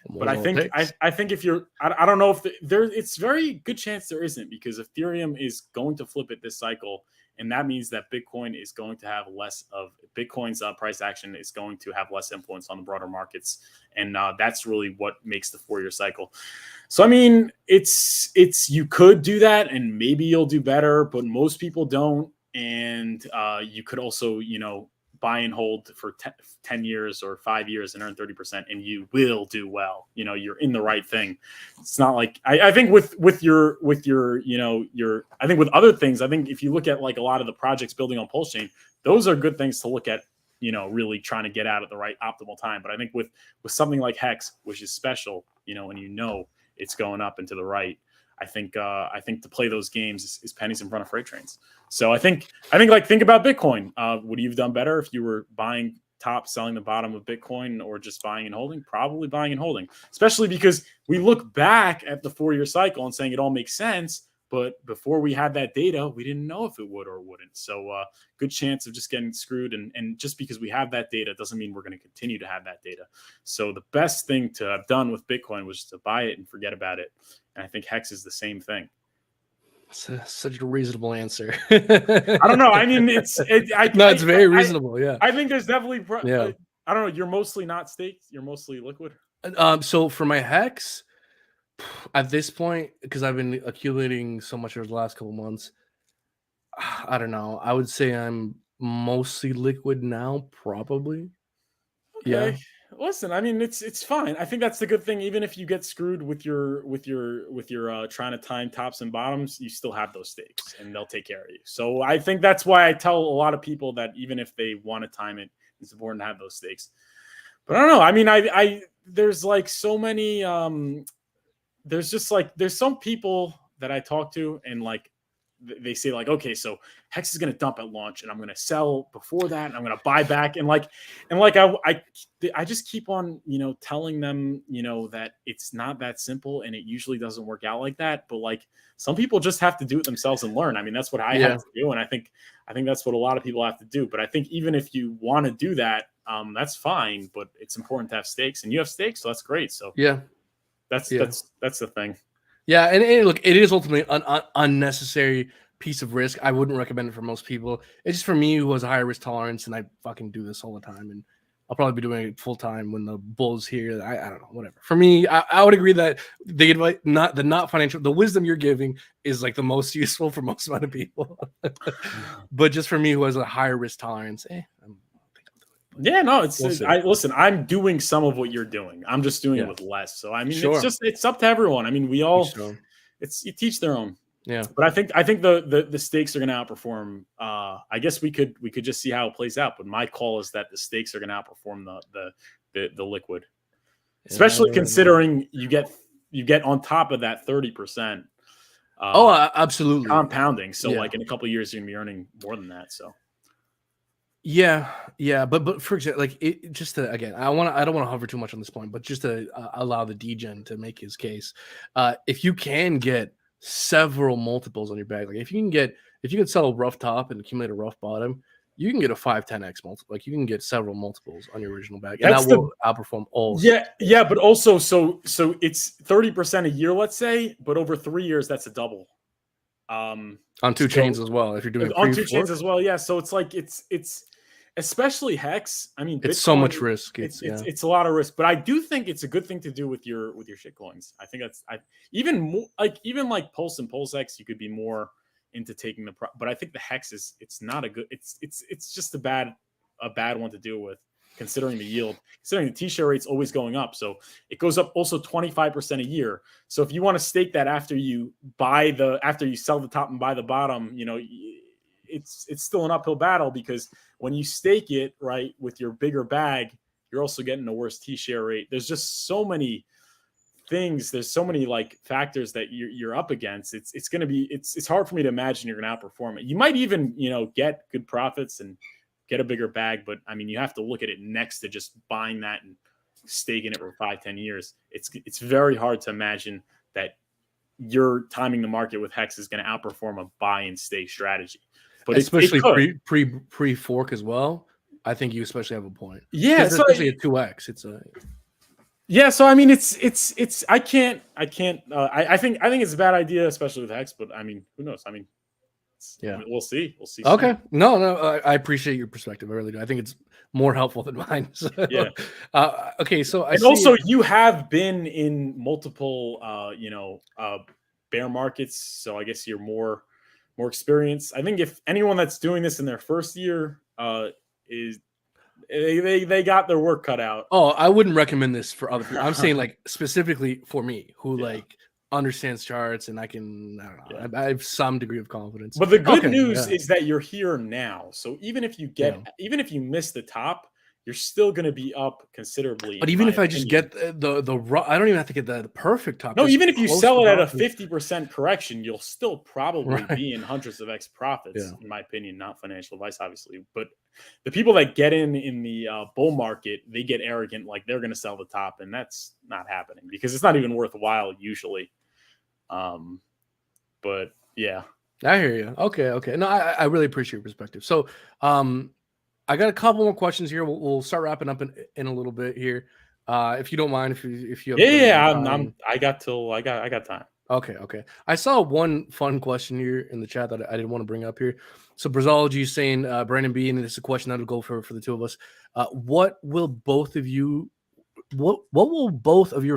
But I think if you're, I don't know if it's very good chance there isn't, because Ethereum is going to flip it this cycle, and that means that Bitcoin is going to have less of Bitcoin's price action is going to have less influence on the broader markets, and that's really what makes the 4-year cycle. So I mean, it's you could do that, and maybe you'll do better, but most people don't. And you could also buy and hold for 10 years or 5 years and earn 30%, and you will do well. You're in the right thing. It's not like I think with your I think with other things, I think if you look at like a lot of the projects building on Pulse Chain, those are good things to look at, really trying to get out at the right optimal time. But I think with something like Hex, which is special, and it's going up and to the right, I think to play those games is pennies in front of freight trains. So I think think about Bitcoin. Would you have done better if you were buying top, selling the bottom of Bitcoin, or just buying and holding? Probably buying and holding, especially because we look back at the 4-year cycle and saying it all makes sense. But before we had that data, we didn't know if it would or wouldn't. So good chance of just getting screwed. And just because we have that data doesn't mean we're going to continue to have that data. So the best thing to have done with Bitcoin was to buy it and forget about it. And I think Hex is the same thing. Such a reasonable answer. I don't know. I mean, it's very reasonable. Yeah. I think there's definitely, I don't know. You're mostly not staked. You're mostly liquid. So for my Hex, at this point, because I've been accumulating so much over the last couple months, I don't know. I would say I'm mostly liquid now, probably. Okay. Yeah. Listen, I mean, it's fine. I think that's the good thing. Even if you get screwed with your trying to time tops and bottoms, you still have those stakes, and they'll take care of you. So I think that's why I tell a lot of people that even if they want to time it, it's important to have those stakes. But I don't know. I mean, I there's like so many. There's some people that I talk to, and like they say like, okay, so Hex is going to dump at launch, and I'm going to sell before that, and I'm going to buy back, and I just keep on telling them that it's not that simple, and it usually doesn't work out like that. But like some people just have to do it themselves and learn. I mean, that's what I have to do, and I think that's what a lot of people have to do. But I think even if you want to do that, that's fine. But it's important to have stakes, and you have stakes, so that's great. So yeah. That's the thing. Yeah, and look, it is ultimately an unnecessary piece of risk. I wouldn't recommend it for most people. It's just for me, who has a higher risk tolerance, and I fucking do this all the time, and I'll probably be doing it full time when the bull's here. I don't know, whatever. For me, I would agree that the advice, not financial, the wisdom you're giving is like the most useful for most amount of people. But just for me, who has a higher risk tolerance, yeah, no, listen, I'm doing some of what you're doing. I'm just doing it with less. So I mean, it's up to everyone. I mean, we all you teach their own. Yeah. But I think the stakes are going to outperform. I guess we could just see how it plays out. But my call is that the stakes are going to outperform the liquid, especially considering you get you get on top of that 30%. Absolutely. Compounding. So Yeah. like in a couple of years, you're gonna be earning more than that. So Yeah, but for example, like just to again, I don't want to hover too much on this point, but just to allow the degen to make his case. If you can get several multiples on your bag, like if you can sell a rough top and accumulate a rough bottom, you can get a 5-10x multiple. Like you can get several multiples on your original bag, and that will outperform all. Yeah, but also so it's 30% a year, let's say, but over 3 years, that's a double. On two chains as well. If you're doing on two chains as well, yeah. So it's like it's especially Hex. I mean, it's Bitcoin, so much risk. It's a lot of risk, but I do think it's a good thing to do with your shitcoins. I think that's even more like Pulse and PulseX. You could be more into taking but I think the Hex it's not a good. It's just a bad one to deal with, considering the yield, considering the T-share rate's always going up. So it goes up also 25% a year. So if you want to stake that after you sell the top and buy the bottom, it's still an uphill battle, because when you stake it right with your bigger bag, you're also getting a worse T-share rate. There's just so many things. There's so many like factors that you're up against. It's going to be, it's hard for me to imagine you're going to outperform it. You might even, get good profits and get a bigger bag, but I mean, you have to look at it next to just buying that and staking it for 5-10 years. It's very hard to imagine that you're timing the market with Hex is going to outperform a buy and stake strategy. But especially pre fork as well. I think you especially have a point. Yeah, so especially a 2x. It's a So I mean, it's I think it's a bad idea, especially with Hex. But I mean, who knows? I mean, we'll see. Okay. Soon. No, I appreciate your perspective. I really do. I think it's more helpful than mine. So, yeah. Okay. So you have been in multiple, bear markets. So I guess you're more experienced. I think if anyone that's doing this in their first year, they got their work cut out. Oh, I wouldn't recommend this for other people. I'm saying like specifically for me, who like understands charts, and I don't know. I have some degree of confidence. But the good news is that you're here now. So even if you even if you miss the top, you're still going to be up considerably. But even if I just get the I don't even have to get the perfect top. No, even if you sell it at a 50% correction, you'll still probably be in hundreds of X profits, in my opinion. Not financial advice, obviously. But the people that get in the bull market, they get arrogant, like they're going to sell the top, and that's not happening because it's not even worthwhile usually. But yeah. I hear you. Okay. No, I really appreciate your perspective. So, I got a couple more questions here. We'll start wrapping up in a little bit here, if you don't mind. If you have I got time. Okay. I saw one fun question here in the chat that I didn't want to bring up here. So Brazology is saying, Brandon B, and this is a question that will go for the two of us. What will both of your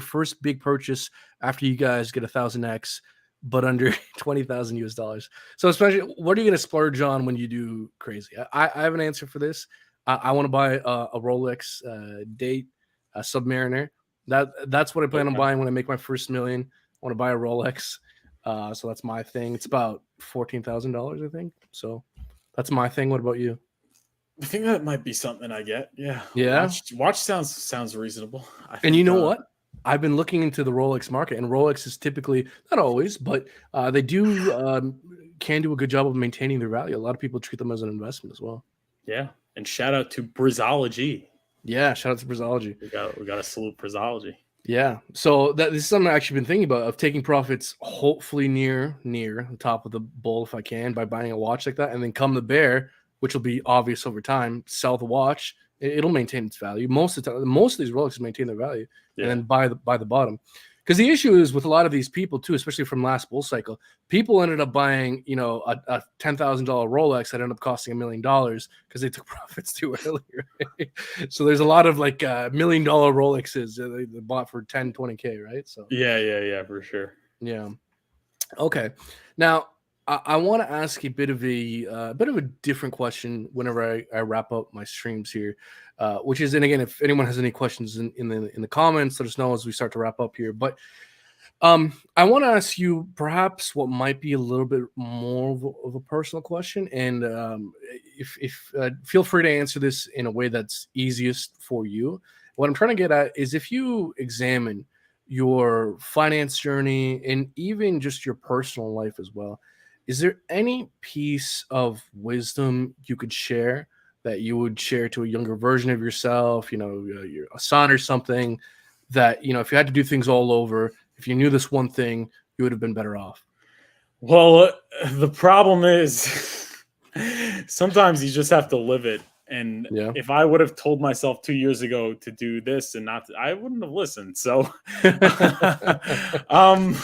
first big purchase after you guys get 1,000x? But under 20,000 US dollars. So especially, what are you going to splurge on when you do crazy? I have an answer for this. I want to buy a Rolex Date, a Submariner. That's what I plan on buying when I make my first million. I want to buy a Rolex. So that's my thing. It's about $14,000, I think. So that's my thing. What about you? I think that might be something I get. Yeah. Watch sounds reasonable. And you know what? I've been looking into the Rolex market, and Rolex is typically, not always, but they can do a good job of maintaining their value. A lot of people treat them as an investment as well. Yeah, and shout out to Brazology. Yeah, shout out to Brazology. We got to salute Brazology. Yeah, so this is something I've actually been thinking about, of taking profits hopefully near the top of the bull if I can, by buying a watch like that, and then come the bear, which will be obvious over time, sell the watch. It'll maintain its value. Most of the time, most of these Rolexes maintain their value, and then buy the bottom. Because the issue is with a lot of these people too, especially from last bull cycle, people ended up buying, a $10,000 Rolex that ended up costing $1 million because they took profits too early. Right? So there's a lot of like $1 million Rolexes they bought for 10, 20K, right? So yeah, for sure. Yeah. Okay. Now, I want to ask a bit of a different question whenever I wrap up my streams here, which is, and again, if anyone has any questions in the comments, let us know as we start to wrap up here. But I want to ask you perhaps what might be a little bit more of a personal question, and if feel free to answer this in a way that's easiest for you. What I'm trying to get at is, if you examine your finance journey, and even just your personal life as well, is there any piece of wisdom you could share that you would share to a younger version of yourself, your a son or something, that, if you had to do things all over, if you knew this one thing, you would have been better off? Well, the problem is sometimes you just have to live it. And Yeah. if I would have told myself 2 years ago to do this and not, I wouldn't have listened. So, um,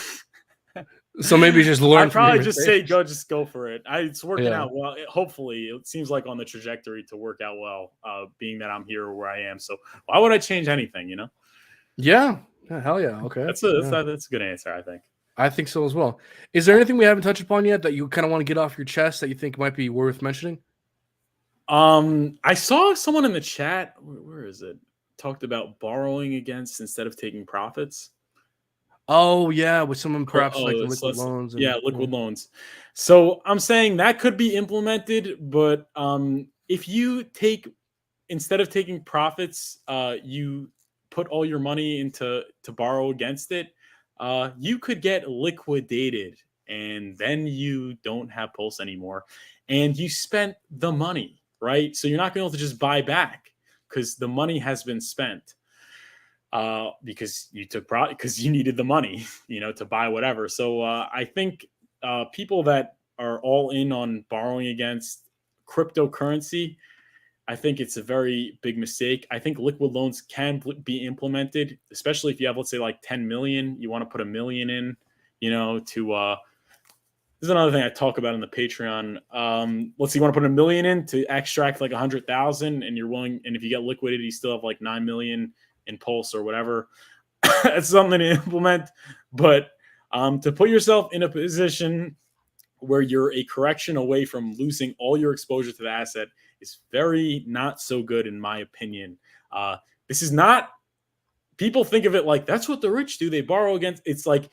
So maybe just learn I'd from your probably just say mistakes. just go for it. It's working Yeah. out well. Hopefully, it seems like on the trajectory to work out well. Being that I'm here where I am, so why would I change anything? Yeah. Yeah, hell yeah. Okay. Yeah. That's a good answer, I think. I think so as well. Is there anything we haven't touched upon yet that you kind of want to get off your chest that you think might be worth mentioning? I saw someone in the chat. Where is it? Talked about borrowing against instead of taking profits. Oh yeah, with someone perhaps like the liquid Let's loans. yeah, liquid loans. So I'm saying that could be implemented, but if you take instead of taking profits, you put all your money into to borrow against it, you could get liquidated, and then you don't have Pulse anymore, and you spent the money, right? So you're not going to be able to just buy back because the money has been spent. Because you took because you needed the money, to buy whatever. So I think people that are all in on borrowing against cryptocurrency, I think it's a very big mistake. I think liquid loans can be implemented, especially if you have, let's say, like 10 million. You want to put $1 million in, to. This is another thing I talk about in the Patreon. Let's say you want to put $1 million in to extract like 100,000, and you're willing, and if you get liquidated, you still have like 9 million in Pulse or whatever. It's something to implement, but to put yourself in a position where you're a correction away from losing all your exposure to the asset is very not so good, in my opinion. This is not, people think of it like that's what the rich do. They borrow against, it's like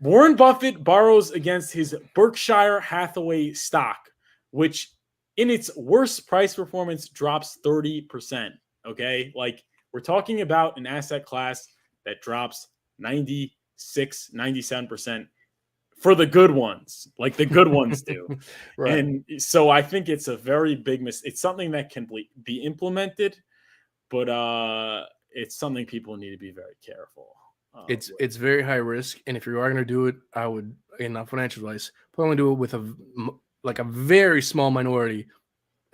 Warren Buffett borrows against his Berkshire Hathaway stock, which in its worst price performance drops 30%. Okay. Like, we're talking about an asset class that drops 96, 97% for the good ones, like the good ones do. Right. And so I think it's a very big it's something that can be implemented, but it's something people need to be very careful. It's very high risk, and if you are going to do it, I would, again, not financial advice, but only do it with a very small minority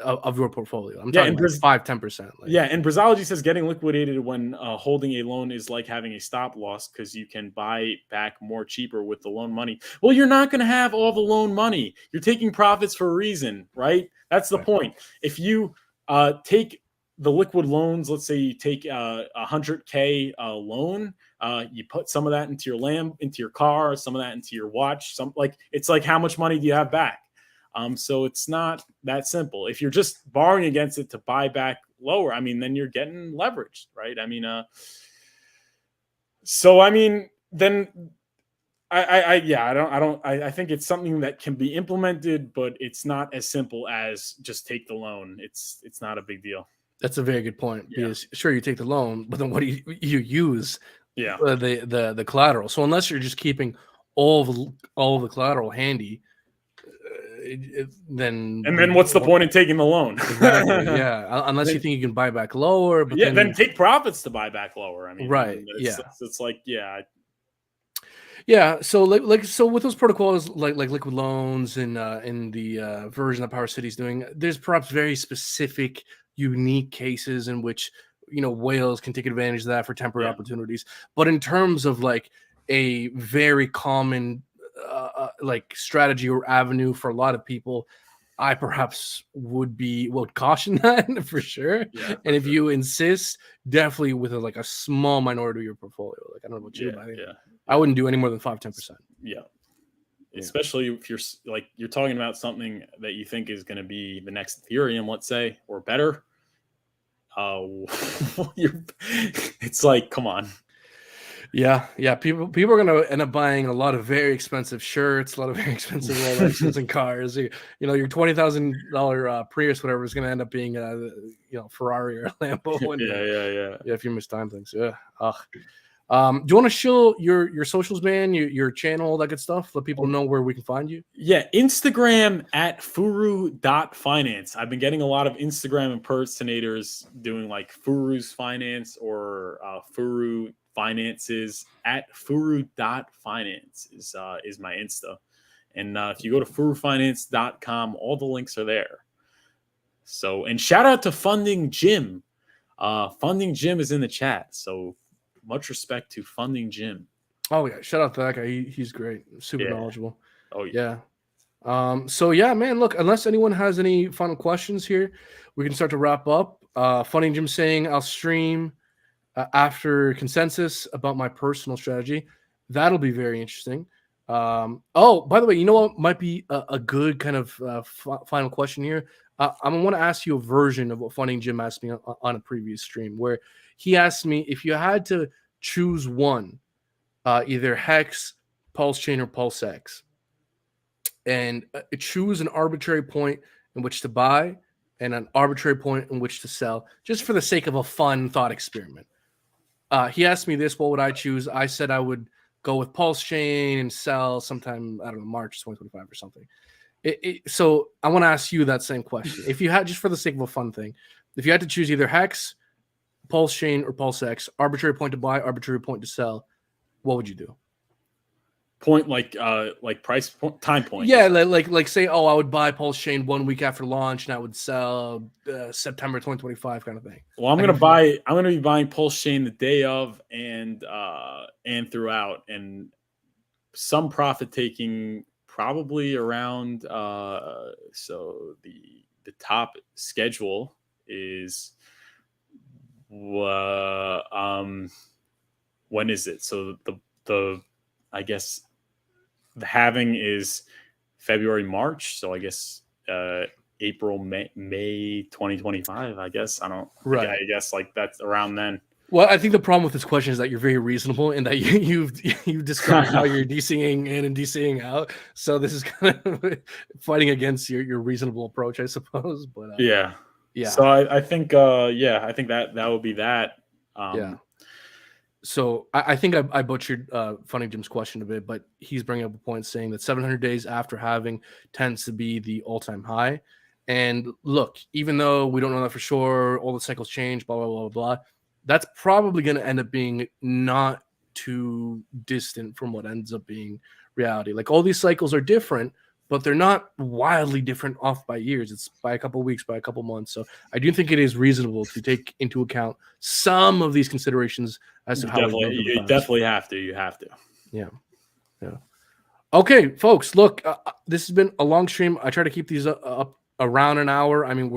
of your portfolio. I'm talking like 5-10%. Yeah, and Brazology says getting liquidated when holding a loan is like having a stop loss because you can buy back more cheaper with the loan money. Well, you're not going to have all the loan money. You're taking profits for a reason, right? That's the point. If you take the liquid loans, let's say you take a 100K loan, you put some of that into your car, some of that into your watch. It's like how much money do you have back? So it's not that simple. If you're just borrowing against it to buy back lower, I mean, then you're getting leveraged, right? I mean, then I think it's something that can be implemented, but it's not as simple as just take the loan. It's not a big deal. That's a very good point, because sure, you take the loan, but then what do you use? Yeah, the collateral. So unless you're just keeping all the collateral handy, then what's the point in taking the loan? Exactly. Yeah, unless you think you can buy back lower. But then take profits to buy back lower. I mean, right? It's like yeah. So so with those protocols like liquid loans and in the version that Power City is doing, there's perhaps very specific, unique cases in which whales can take advantage of that for temporary opportunities. But in terms of like a very common like strategy or avenue for a lot of people, I perhaps would caution that for sure. Yeah, and if you insist, definitely with a small minority of your portfolio. Like, I don't know about you, but I wouldn't do any more than 5-10%. Yeah. Especially if you're talking about something that you think is going to be the next Ethereum, let's say, or better. It's like, come on. Yeah. People are going to end up buying a lot of very expensive shirts, a lot of very expensive Rolexes and cars. Your $20,000 Prius, whatever, is going to end up being Ferrari or Lambo. Yeah. If you miss time things, Do you want to show your socials, man, your channel, all that good stuff? Let people know where we can find you. Yeah, Instagram at furu.finance. I've been getting a lot of Instagram impersonators doing like Furu's Finance or Furu Finances at furu.finance is my Insta. And if you go to furufinance.com, all the links are there. So, and shout out to Funding Jim. Funding Jim is in the chat. So much respect to Funding Jim. Oh yeah, shout out to that guy. He's great, super knowledgeable. Oh yeah. So yeah, man, look, unless anyone has any final questions here, we can start to wrap up. Funding Jim saying I'll stream after consensus about my personal strategy. That'll be very interesting. Oh, by the way, you know what might be a good kind of final question here? I'm gonna want to ask you a version of what Funding Jim asked me on a previous stream, where he asked me if you had to choose one, either Hex, Pulse Chain, or Pulse X, and choose an arbitrary point in which to buy and an arbitrary point in which to sell, just for the sake of a fun thought experiment. He asked me this, what would I choose? I said I would go with Pulse Chain and sell sometime, I don't know, March 2025 or something. So I want to ask you that same question. If you had, just for the sake of a fun thing, if you had to choose either Hex, Pulse Chain, or Pulse X, arbitrary point to buy, arbitrary point to sell, what would you do? Point like price point, time point. Yeah, like say, oh, I would buy Pulse Chain 1 week after launch and I would sell September 2025 kind of thing. Well, I'm gonna be buying Pulse Chain the day of and throughout, and some profit taking probably around so the top schedule is when is it? So the I guess the halving is February, March. So I guess April, May 2025. I guess I guess like that's around then. Well, I think the problem with this question is that you're very reasonable and that you've described how you're DCing in and DCing out. So this is kind of fighting against your reasonable approach, I suppose. But yeah. So I think I think that would be that. Yeah. So I think I butchered Funding Jim's question a bit, but he's bringing up a point saying that 700 days after halving tends to be the all-time high. And look, even though we don't know that for sure, all the cycles change, blah, blah, blah, blah, that's probably going to end up being not too distant from what ends up being reality. Like all these cycles are different, but they're not wildly different off by years. It's by a couple of weeks, by a couple of months. So I do think it is reasonable to take into account some of these considerations as to how you definitely have to. You have to. Yeah. Okay, folks. Look, this has been a long stream. I try to keep these up around an hour. I mean,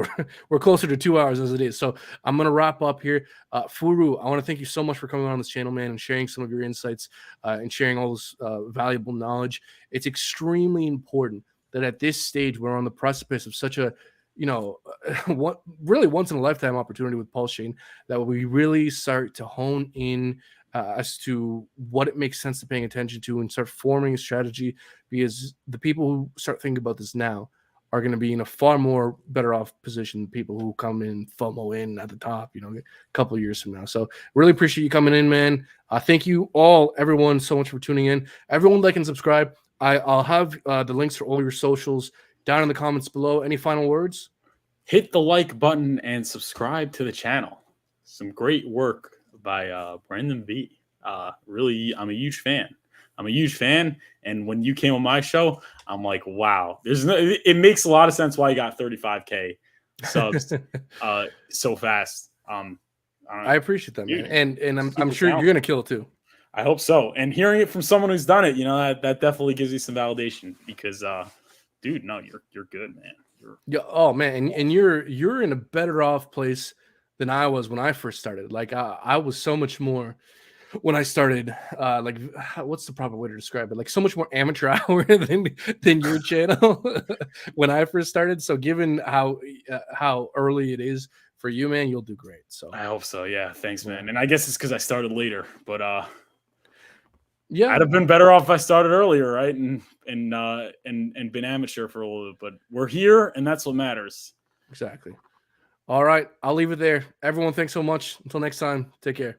we're closer to 2 hours as it is. So I'm gonna wrap up here. Furu, I want to thank you so much for coming on this channel, man, and sharing some of your insights and sharing all this valuable knowledge. It's extremely important that at this stage we're on the precipice of such a, really once in a lifetime opportunity with Pulse Chain, that we really start to hone in as to what it makes sense to paying attention to and start forming a strategy, because the people who start thinking about this now are going to be in a far more better off position than people who come in FOMO in at the top, a couple of years from now. So really appreciate you coming in, man. Thank you all, everyone, so much for tuning in. Everyone like and subscribe. I'll have the links for all your socials down in the comments below. Any final words? Hit the like button and subscribe to the channel. Some great work by Brandon V. Really, I'm a huge fan. And when you came on my show, I'm like, wow, it makes a lot of sense why you got 35K subs so fast. I appreciate that, man. And I'm sure you're going to kill it too. I hope so. And hearing it from someone who's done it, that definitely gives you some validation because, dude, no, you're good, man. Oh man. And you're in a better off place than I was when I first started. Like I was so much more when I started, like, what's the proper way to describe it? Like so much more amateur hour than your channel when I first started. So given how early it is for you, man, you'll do great. So I hope so. Yeah. Thanks, man. And I guess it's because I started later, but yeah, I'd have been better off if I started earlier, right? And been amateur for a little bit, but we're here and that's what matters. Exactly. All right. I'll leave it there. Everyone, thanks so much. Until next time, take care.